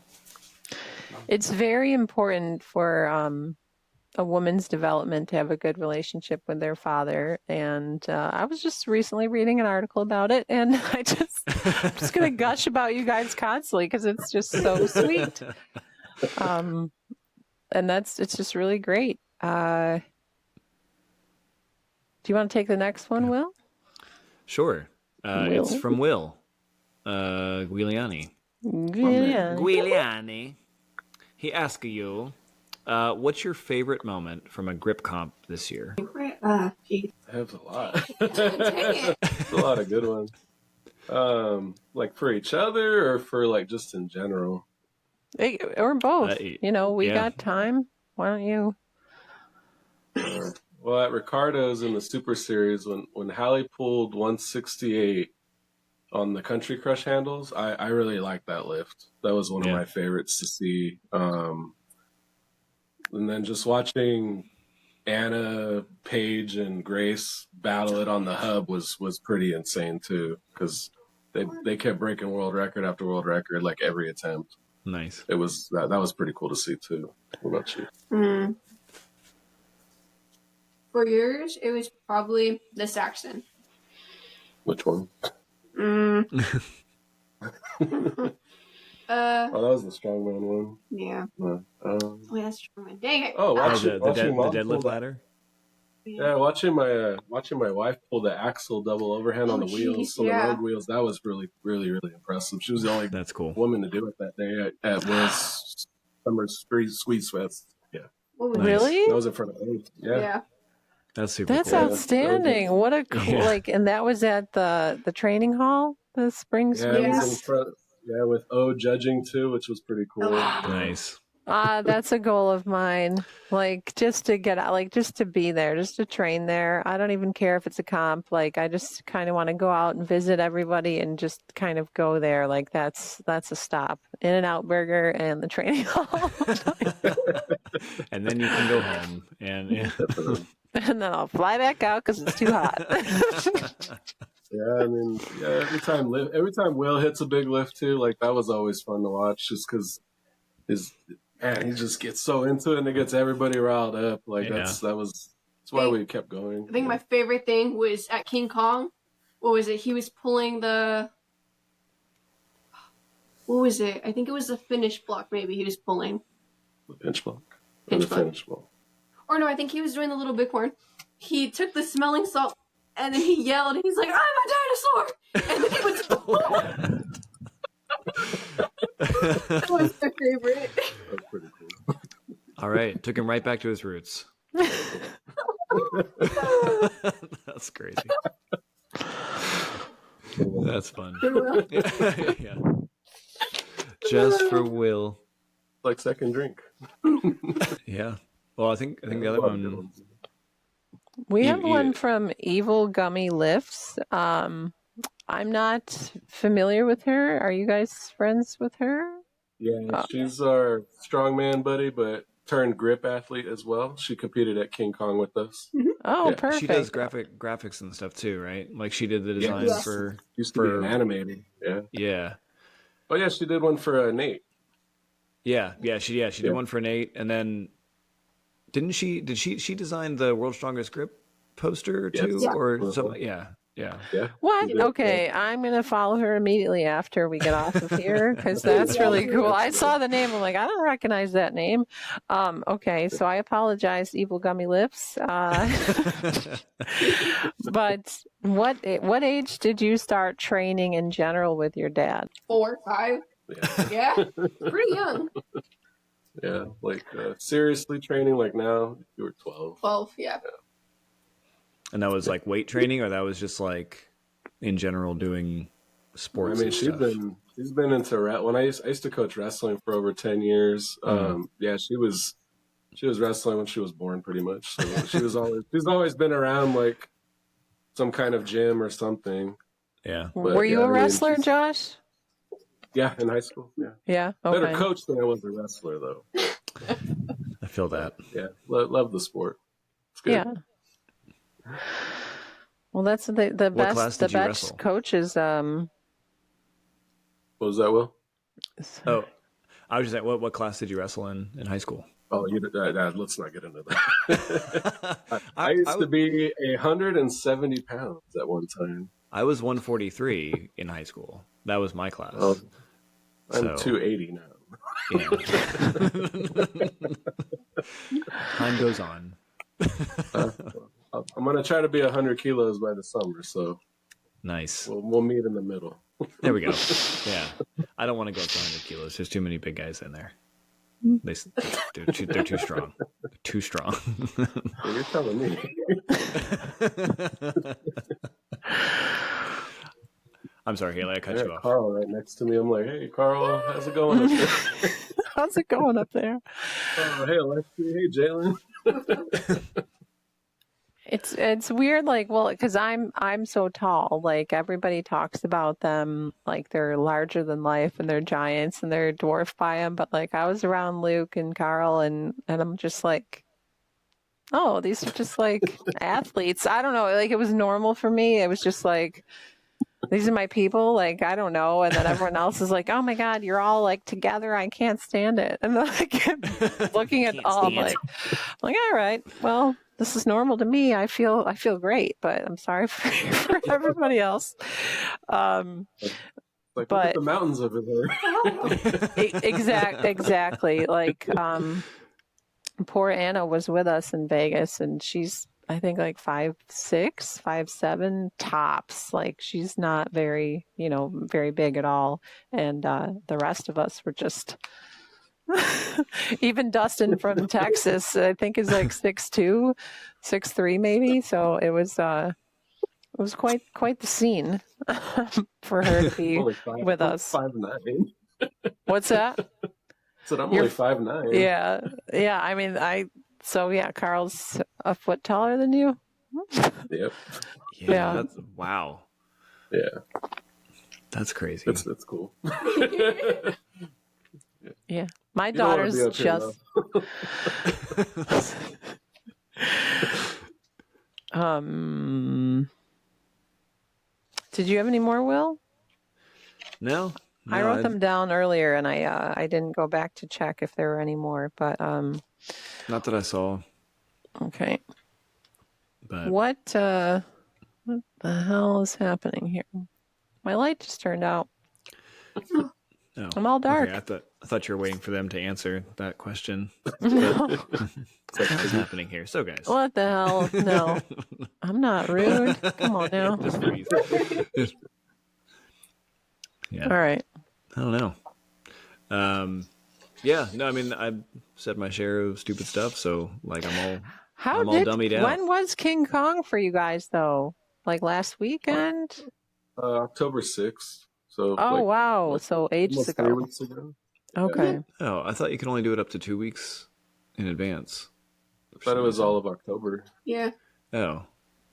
It's very important for a woman's development to have a good relationship with their father. And I was just recently reading an article about it, and I'm just going to gush about you guys constantly because it's just so sweet. And it's just really great. Do you want to take the next one, Will? Sure. It's from Will. Guiliani. Guiliani. He asks you, what's your favorite moment from a grip comp this year? Geez. That's a lot. Dang it. There's a lot of good ones. Like for each other or for like just in general? Or both. We yeah. got time. Why don't you? Well, at Ricardo's in the Super Series, when Hallie pulled 168 on the Country Crush handles, I really liked that lift. That was one of my favorites to see. And then just watching Anna, Paige, and Grace battle it on the hub was pretty insane too, because they kept breaking world record after world record like every attempt. Nice. It was that was pretty cool to see too. What about you? For yours, it was probably the Saxon. Which one? Uh, Oh, that was the strongman one. yeah. Oh, That's true. Dang it. Oh, The watching Mom deadlift pull that- ladder? Yeah, watching my wife pull the axle double overhand on the wheels, on the road wheels, that was really, really, really impressive. She was the only That's cool. woman to do it that day at Will's Summer Squeeze Fest. Yeah, What was Nice. Really? that was in front of me. Yeah. That's super That's cool. outstanding. What a cool, Yeah. and that was at the training hall, the spring Yeah, it was in squeeze. front. Yeah, with O judging too, which was pretty cool. Nice. That's a goal of mine. Like just to get out, like just to be there, just to train there. I don't even care if it's a comp. Like I just kind of want to go out and visit everybody and just kind of go there. Like that's a stop. In-N-Out Burger and the training hall. And then you can go home and And then I'll fly back out because it's too hot. Yeah, I mean, every time Will hits a big lift too, like that was always fun to watch, just because he just gets so into it and it gets everybody riled up. Like that's why we kept going. I think my favorite thing was at King Kong. What was it? He was pulling the. What was it? I think it was the finish block. Maybe he was pulling. The pinch block. Pinch block. Finish block. Or no, I think he was doing the little bighorn. He took the smelling salt and then he yelled and he's like, "I'm a dinosaur!" And then he went to the floor. That was my favorite. That's pretty cool. all right, took him right back to his roots. That's crazy. That's fun. Yeah. Just for Will. Like second drink. Yeah. Well, I think the other one. We have You- one from Evil Gummy Lifts. I'm not familiar with her. Are you guys friends with her? Yeah, she's our strongman buddy, but turned grip athlete as well. She competed at King Kong with us. Oh, Yeah, perfect. She does graphics and stuff too, right? Like she did the design Yes. for. Used to be an animator. Yeah. Yeah. Oh yeah, she did one for Nate. Yeah. She did one for Nate, and then did she design the World's Strongest Grip poster too, Yes. or something? Yeah. Yeah. What? Yeah. Okay, I'm gonna follow her immediately after we get off of here because that's really cool. I saw the name. I'm like, I don't recognize that name. Okay, so I apologize, Evil Gummy Lips. But what age did you start training in general with your dad? 4, 5. Yeah, pretty young. Yeah, like seriously training like now, you were 12. 12, yeah. And that was like weight training, or that was just like in general doing sports. I mean, and stuff? she's been into when I used to coach wrestling for over 10 years. Yeah, she was wrestling when she was born, pretty much. So she's always been around like some kind of gym or something. Yeah. But, Were you yeah, a I mean, wrestler, Josh? Yeah, in high school. Yeah, Yeah. Okay. better coach than I was a wrestler, though. I feel that. Yeah, love the sport. It's good. Yeah. Well, that's the What best. class The did you best wrestle? coaches. What was that, Will? Oh, I was just saying, what class did you wrestle in high school? Oh, let's not get into that. I used to be 170 pounds at one time. I was 143 in high school. That was my class. Oh, I'm So- 280 now. Yeah. Time goes on. I'm gonna try to be 100 kilos by the summer, so Nice. we'll meet in the middle. There we go. Yeah. I don't want to go up to 100 kilos. There's too many big guys in there. They're too strong. Too strong. Yeah, you're telling me. I'm sorry, Haley. I cut you off. Carl right next to me. I'm like, hey, Carl, how's it going up there? How's it going up there? Oh, hey, Alexi. Hey, Jalen. It's weird, like, well, because I'm so tall. Like, everybody talks about them like they're larger than life and they're giants and they're dwarfed by them. But like, I was around Luke and Carl, and I'm just like, oh, these are just like athletes. I don't know. Like, it was normal for me. It was just like, these are my people. Like, I don't know. And then everyone else is like, oh my God, you're all like together. I can't stand it. And then like looking at all, I'm like, all right, well, this is normal to me. I feel great, but I'm sorry for everybody else. Like, look at the mountains over there. Exactly. Like, poor Anna was with us in Vegas, and she's, I think, like 5'6", 5'7" tops. Like, she's not very big at all. And the rest of us were just, even Dustin from Texas, I think is like 6'2", 6'3" maybe. So it was quite the scene for her to be with us. 5'9". What's that? So I'm only 5'9". Yeah. I mean, Carl's a foot taller than you. Yep. Yeah. Wow. Yeah. That's crazy. That's cool. Yeah. My You don't wanna daughter's be up here, just. Did you have any more, Will? No. I wrote them down earlier, and I didn't go back to check if there were any more. But not that I saw. okay. But What the hell is happening here? My light just turned out. oh, I'm all dark. okay, I thought you were waiting for them to answer that question. What's happening here? So, guys. What the hell? No, I'm not rude. Come on now. Just freeze. Yeah. All right. I don't know. Yeah. No, I mean, I've said my share of stupid stuff, so like I'm all dummied out. When was King Kong for you guys though? Like last weekend? October 6th. So. Oh wow! So ages almost ago. 3 weeks ago. Okay. Oh, I thought you could only do it up to 2 weeks in advance. I thought it was all of October. Yeah. Oh,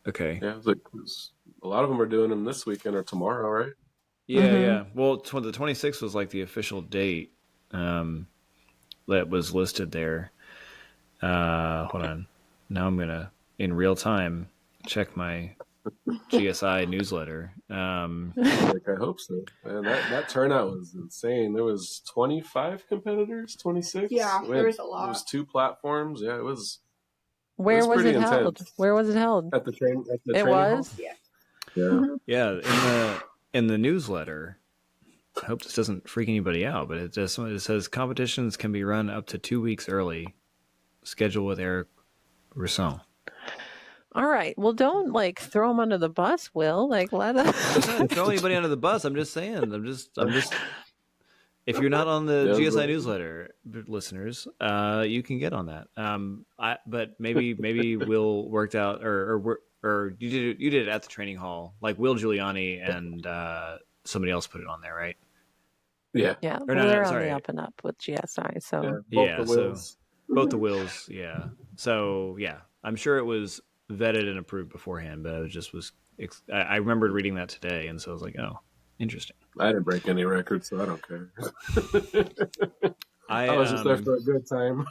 okay. Yeah, it was a lot of them are doing them this weekend or tomorrow, right? Yeah, yeah. Well, the 26th was like the official date that was listed there. Hold on. Now I'm gonna in real time check my GSI newsletter. Like, I hope so. Man, that turnout was insane. There was 25 competitors, 26. Yeah, there was a lot. There was 2 platforms. Yeah, it was. Where was pretty it held? intense. Where was it held? At the train. At the It training hall. was. Yeah. Yeah. Yeah, in the newsletter. I hope this doesn't freak anybody out, but it says competitions can be run up to 2 weeks early. Schedule with Eric Risson. All right. Well, don't like throw him under the bus, Will. Like let us. I'm not throwing anybody under the bus. I'm just saying. I'm just if you're not on the Yeah, GSI but- newsletter, listeners, you can get on that. But maybe Will worked out, or you did it at the training hall, like Will Giuliani and somebody else put it on there, right? Yeah. Yeah, Or well, no, they're on sorry. the up and up with GSI. So Yeah. Both Yeah, the so Wills. both the Wills, yeah. So yeah, I'm sure it was vetted and approved beforehand, but I remembered reading that today, and so I was like, oh, interesting. I didn't break any records, so I don't care. I I was just there for a good time.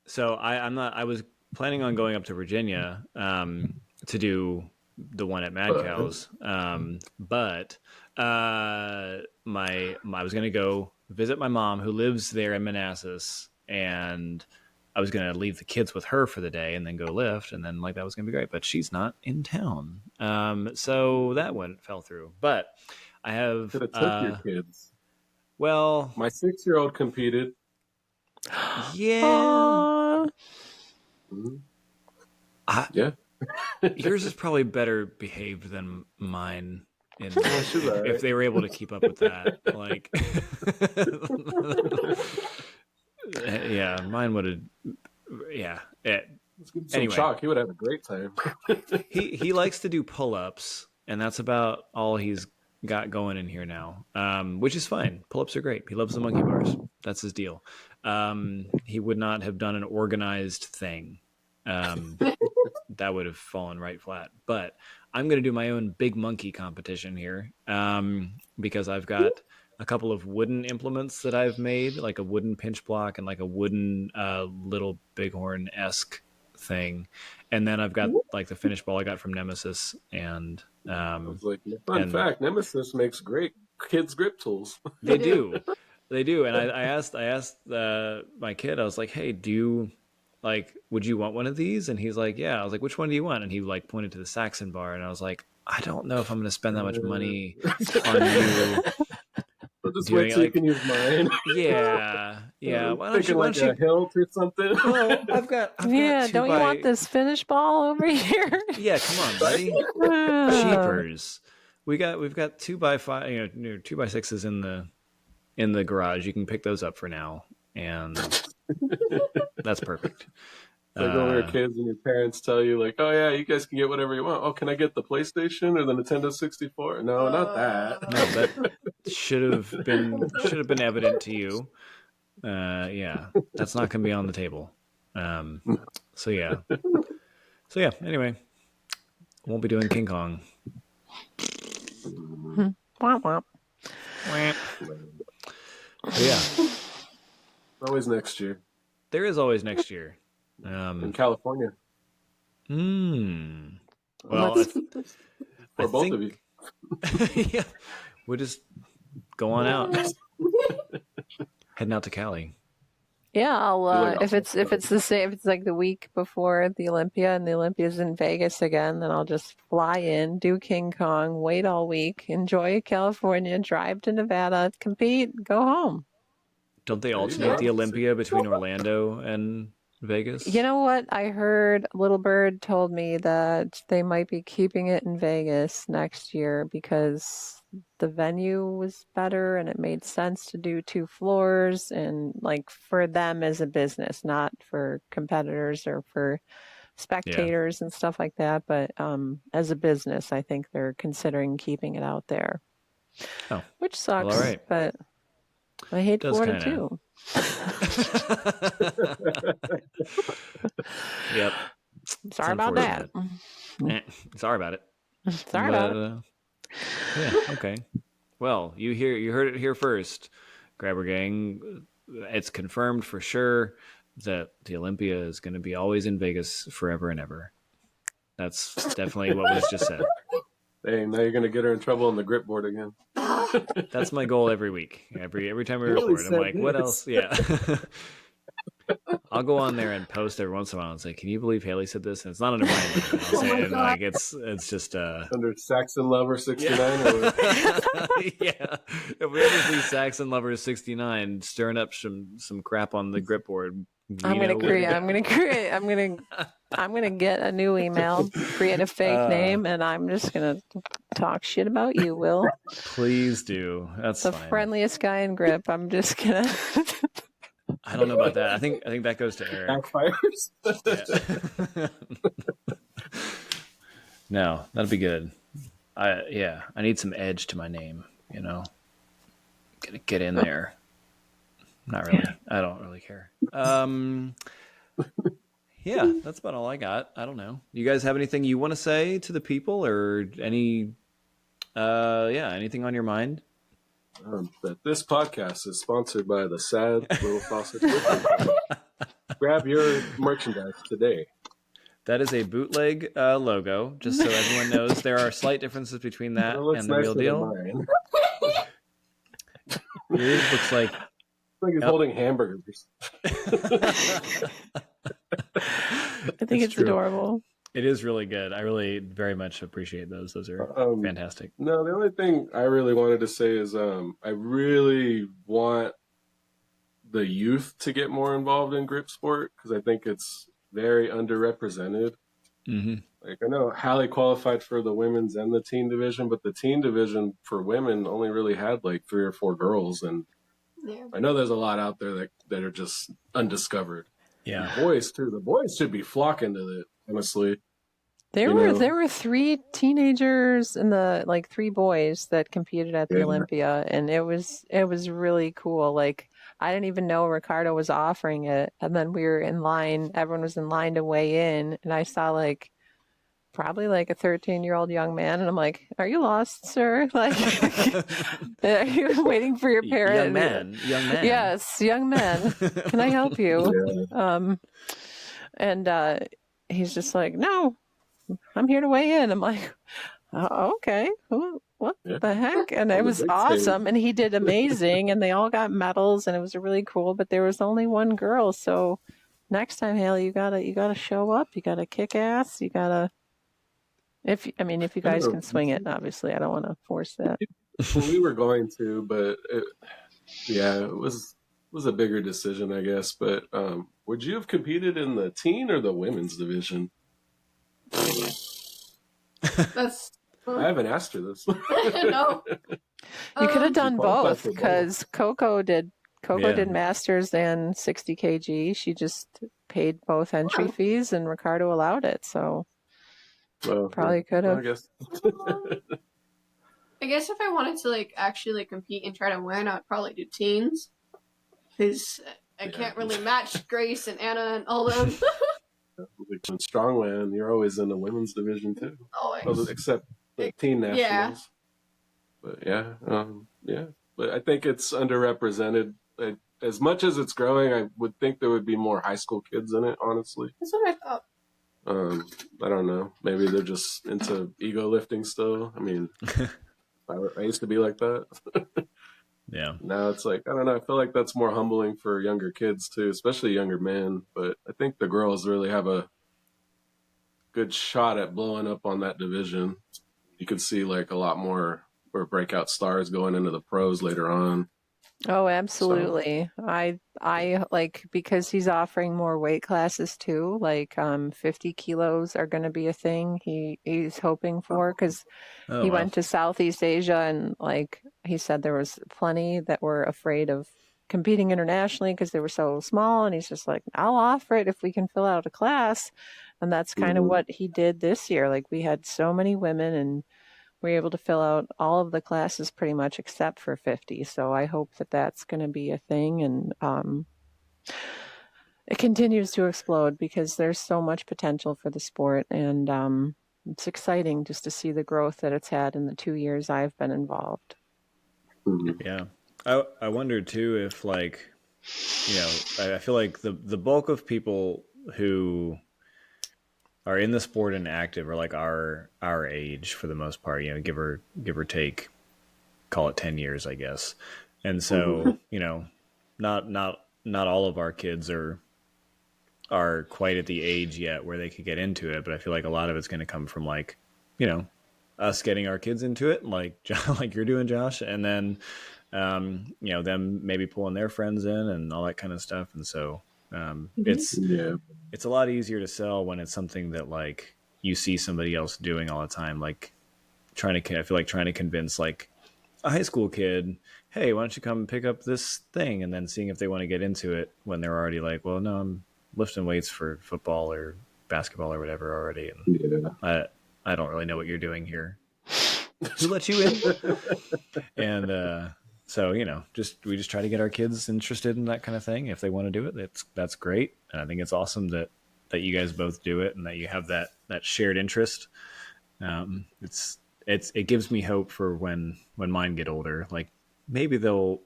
So I'm not. I was planning on going up to Virginia to do the one at Mad Cows, but I was going to go visit my mom who lives there in Manassas, and I was going to leave the kids with her for the day and then go lift, and then like that was going to be great. But she's not in town, so that one fell through. But I have Could have took your kids. well, My 6-year-old competed. yeah. Aw. Mhm. I, Yeah. Yours is probably better behaved than mine. she's all right. If they were able to keep up with that, like, yeah, mine would have. Yeah, Let's give him some Anyway. chalk. He would have a great time. he likes to do pull-ups, and that's about all he's got going in here now, which is fine. Pull-ups are great. He loves the monkey bars. That's his deal. He would not have done an organized thing. That would have fallen right flat. But I'm going to do my own big monkey competition here because I've got a couple of wooden implements that I've made, like a wooden pinch block and like a wooden little bighorn-esque thing. And then I've got like the finish ball I got from Nemesis. And I was like, fun fact, Nemesis makes great kids grip tools. they do. They do. And I asked my kid, I was like, hey, would you want one of these? And he's like, yeah. I was like, which one do you want? And he like pointed to the Saxon bar, and I was like, I don't know if I'm going to spend that much money on you. But just Doing wait it till you like- can use mine. Yeah. Why don't Thinking like you? a hilt or something. Well, I've got Yeah, two don't you by- want this finish ball over here? Yeah, come on, buddy. Cheapers. We've got 2x5, 2x6s in the garage. You can pick those up for now, and that's perfect. Like when we were kids and your parents tell you like, oh yeah, you guys can get whatever you want. Oh, can I get the PlayStation or the Nintendo 64? No, not that. No, that should have been evident to you. Yeah, that's not going to be on the table. So yeah. Anyway, won't be doing King Kong. Womp womp. So yeah, Always next year there is always next year. in California Well, Let's- for both of you. yeah, we'll just go on out, heading out to Cali. Yeah, I'll like if it's the same, if it's like the week before the Olympia and the Olympia's in Vegas again, then I'll just fly in, do King Kong, wait all week, enjoy California, drive to Nevada, compete, go home. Don't they you alternate go. the Olympia between Orlando and Vegas? You know what? I heard Little Bird told me that they might be keeping it in Vegas next year because the venue was better and it made sense to do 2 floors and like for them as a business, not for competitors or for spectators and stuff like that. But as a business, I think they're considering keeping it out there. Oh, which sucks, all right. but I hate Does Florida kinda- too. Yep. Sorry about that. Sorry about it. Sorry about it. Yeah. Okay. Well, you heard it here first, Grabber Gang. It's confirmed for sure that the Olympia is going to be always in Vegas forever and ever. That's definitely what was just said. Hey, now you're gonna get her in trouble on the grip board again. That's my goal every week. Every time we Really record, I'm said like, what this. else? Yeah. I'll go on there and post every once in a while and say, "Can you believe Haley said this?" And it's not under my name. I'll say my it, and God. like it's just Under Saxon Lover 69 or what? yeah. If we ever see Saxon Lover 69 stirring up some crap on the grip board, I'm gonna get a new email, create a fake name, and I'm just gonna talk shit about you, Will. Please do. That's The fine. friendliest guy in grip. I'm just gonna. I don't know about that. I think that goes to Eric. Backfires. Yeah. No, that'd be good. I need some edge to my name, you know. Gonna get in there. Not really. I don't really care. Yeah, that's about all I got. I don't know. You guys have anything you want to say to the people, or anything on your mind? That this podcast is sponsored by the Sad Little Faucet. Grab your merchandise today. That is a bootleg logo, just so everyone knows. There are slight differences between that and the real deal. Mine. Yours looks like He's holding hamburgers. I think it's true. adorable. It is really good. I really very much appreciate those. Those are fantastic. No, the only thing I really wanted to say is I really want the youth to get more involved in grip sport because I think it's very underrepresented. Mm-hmm. Like I know Hallie qualified for the women's and the teen division, but the teen division for women only really had like 3 or 4 girls, and Yeah. I know there's a lot out there that are just undiscovered. Yeah. The boys too. The boys should be flocking to it, honestly. There were 3 teenagers and 3 boys that competed at the Olympia, and it was really cool. Like I didn't even know Ricardo was offering it, and then we were in line. Everyone was in line to weigh in, and I saw probably a 13-year-old young man, and I'm like, "Are you lost, sir? Like, are you waiting for your parent?" Young man. Yes, young man. Can I help you? Yeah. And he's just like, "No, I'm here to weigh in." I'm like, "Oh, okay. What the heck?" And it was awesome. And he did amazing. And they all got medals, and it was really cool. But there was only one girl. So next time, Haley, you gotta show up. You gotta kick ass. You gotta. If you guys can swing it, obviously, I don't want to force that. Well, we were going to, but it was a bigger decision, I guess. But would you have competed in the teen or the women's division? That's. I haven't asked her this. No. You could have done qualified both for both. because Coco did Yeah. masters and 60 kg. She just paid both entry fees, and Ricardo allowed it. So Well, probably could have. I guess. I guess if I wanted to actually compete and try to win, I'd probably do teens, because I can't really match Grace and Anna and all them. In strongman, you're always in the women's division too, Always. except the teen nationals. Yeah. But yeah. But I think it's underrepresented. As much as it's growing, I would think there would be more high school kids in it. Honestly, That's what I thought. I don't know. Maybe they're just into ego lifting still. I mean, I used to be like that. Yeah. Now it's like, I don't know. I feel like that's more humbling for younger kids too, especially younger men. But I think the girls really have a good shot at blowing up on that division. You could see a lot more breakout stars going into the pros later on. Oh, absolutely. I because he's offering more weight classes too. 50 kilos are going to be a thing he's hoping for, because he went to Southeast Asia, and he said there was plenty that were afraid of competing internationally because they were so small, and he's just like, I'll offer it if we can fill out a class. And that's kind of what he did this year. We had so many women, and we were able to fill out all of the classes pretty much except for 50. So I hope that that's going to be a thing, and it continues to explode because there's so much potential for the sport, and it's exciting just to see the growth that it's had in the 2 years I've been involved. Yeah. I wonder too if I feel like the bulk of people who are in the sport and active are our age for the most part, give or take, call it 10 years, I guess. And so, not all of our kids are are quite at the age yet where they could get into it, but I feel like a lot of it's going to come from like, you know, us getting our kids into it, like like you're doing, Josh, and then you know, them maybe pulling their friends in and all that kind of stuff. And so it's a lot easier to sell when it's something that like you see somebody else doing all the time, like I feel like trying to convince like a high school kid, hey, why don't you come pick up this thing, and then seeing if they want to get into it when they're already like, well, no, I'm lifting weights for football or basketball or whatever already, and I don't really know what you're doing here. Who let you in? And so, you know, we just try to get our kids interested in that kind of thing. If they want to do it, that's great, and I think it's awesome that you guys both do it and that you have that shared interest. It gives me hope for when mine get older. Like maybe they'll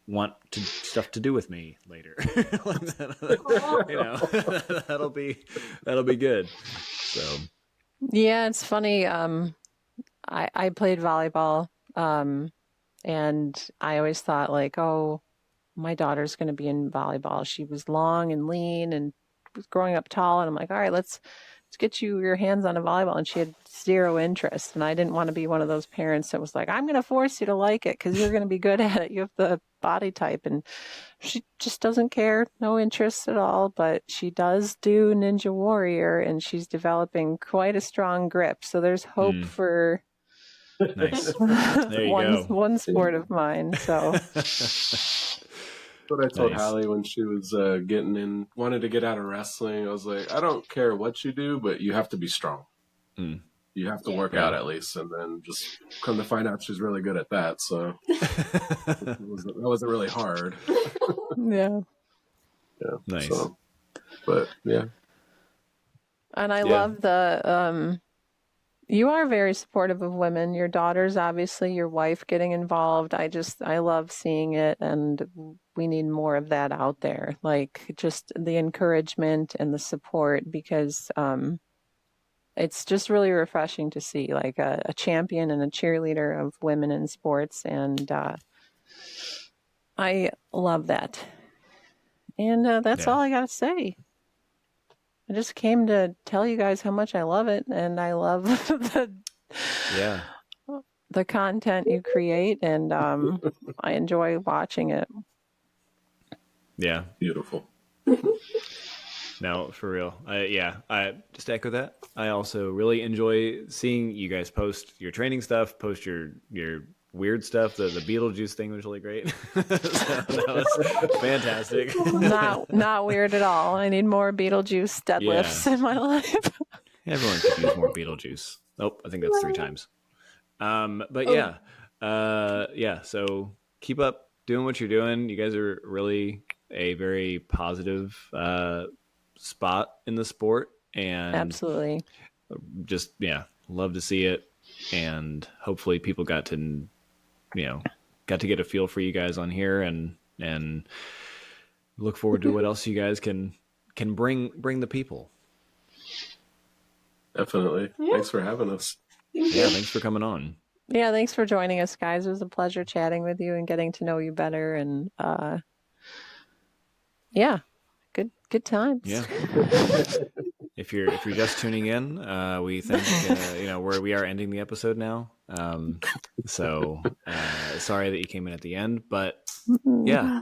want stuff to do with me later. Like that, you know, that'll be good. So Yeah, it's funny. I played volleyball, and I always thought like, oh, my daughter's going to be in volleyball. She was long and lean and was growing up tall, and I'm like, all right, let's get you your hands on a volleyball. And she had zero interest, and I didn't want to be one of those parents that was like, I'm going to force you to like it because you're going to be good at it. You have the body type. And she just doesn't care, no interest at all, but she does do Ninja Warrior, and she's developing quite a strong grip. So there's hope for nice. There you go. One sport of mine. So What I told Nice. Hallie when she was wanted to get out of wrestling. I was like, I don't care what you do, but you have to be strong. You have to work out at least. And then just come to find out she's really good at that. So that wasn't really hard. yeah. Nice. So, but yeah. And I love the you are very supportive of women. Your daughters, obviously, your wife getting involved. I love seeing it, and we need more of that out there. Like just the encouragement and the support, because it's just really refreshing to see like a champion and a cheerleader of women in sports, and I love that. And that's all I got to say. I just came to tell you guys how much I love it, and I love the content you create, and I enjoy watching it. Yeah. Beautiful. No, for real. I just echo that. I also really enjoy seeing you guys post your training stuff, post your weird stuff. The Beetlejuice thing was really great. So that was fantastic. Not weird at all. I need more Beetlejuice deadlifts in my life. Everyone could use more Beetlejuice. Oh, I think that's 3 times. But yeah. So keep up doing what you're doing. You guys are really a very positive spot in the sport, and absolutely just love to see it. And hopefully people got to get a feel for you guys on here, and look forward to what else you guys can bring the people. Definitely. Thanks for having us. Thanks for coming on. Yeah, thanks for joining us, guys. It was a pleasure chatting with you and getting to know you better, and good times. Yeah. If you're just tuning in, we think we are ending the episode now. So sorry that you came in at the end, but yeah.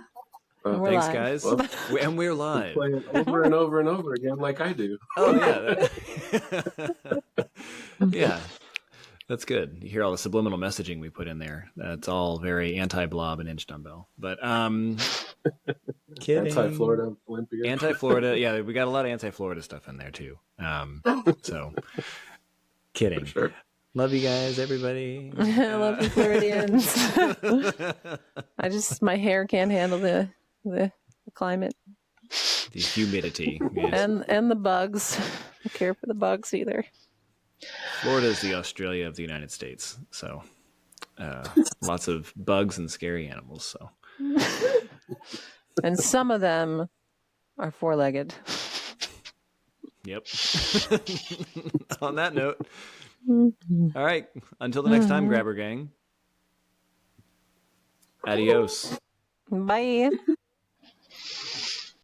Thanks, live. Guys. And we're live. Play it over and over and over again like I do. Oh yeah. Yeah. That's good. You hear all the subliminal messaging we put in there. That's all very anti-blob and inch dumbbell. But kidding. Anti-Florida Olympia. Anti-Florida. Yeah, we got a lot of anti-Florida stuff in there too. So kidding. Sure. Love you guys, everybody. I love you, Floridians. My hair can't handle the climate. The humidity. Yes. And the bugs. I don't care for the bugs either. Florida is the Australia of the United States. So lots of bugs and scary animals. So. And some of them are 4-legged. Yep. On that note. All right. Until the next time, Grabber Gang. Adios. Bye.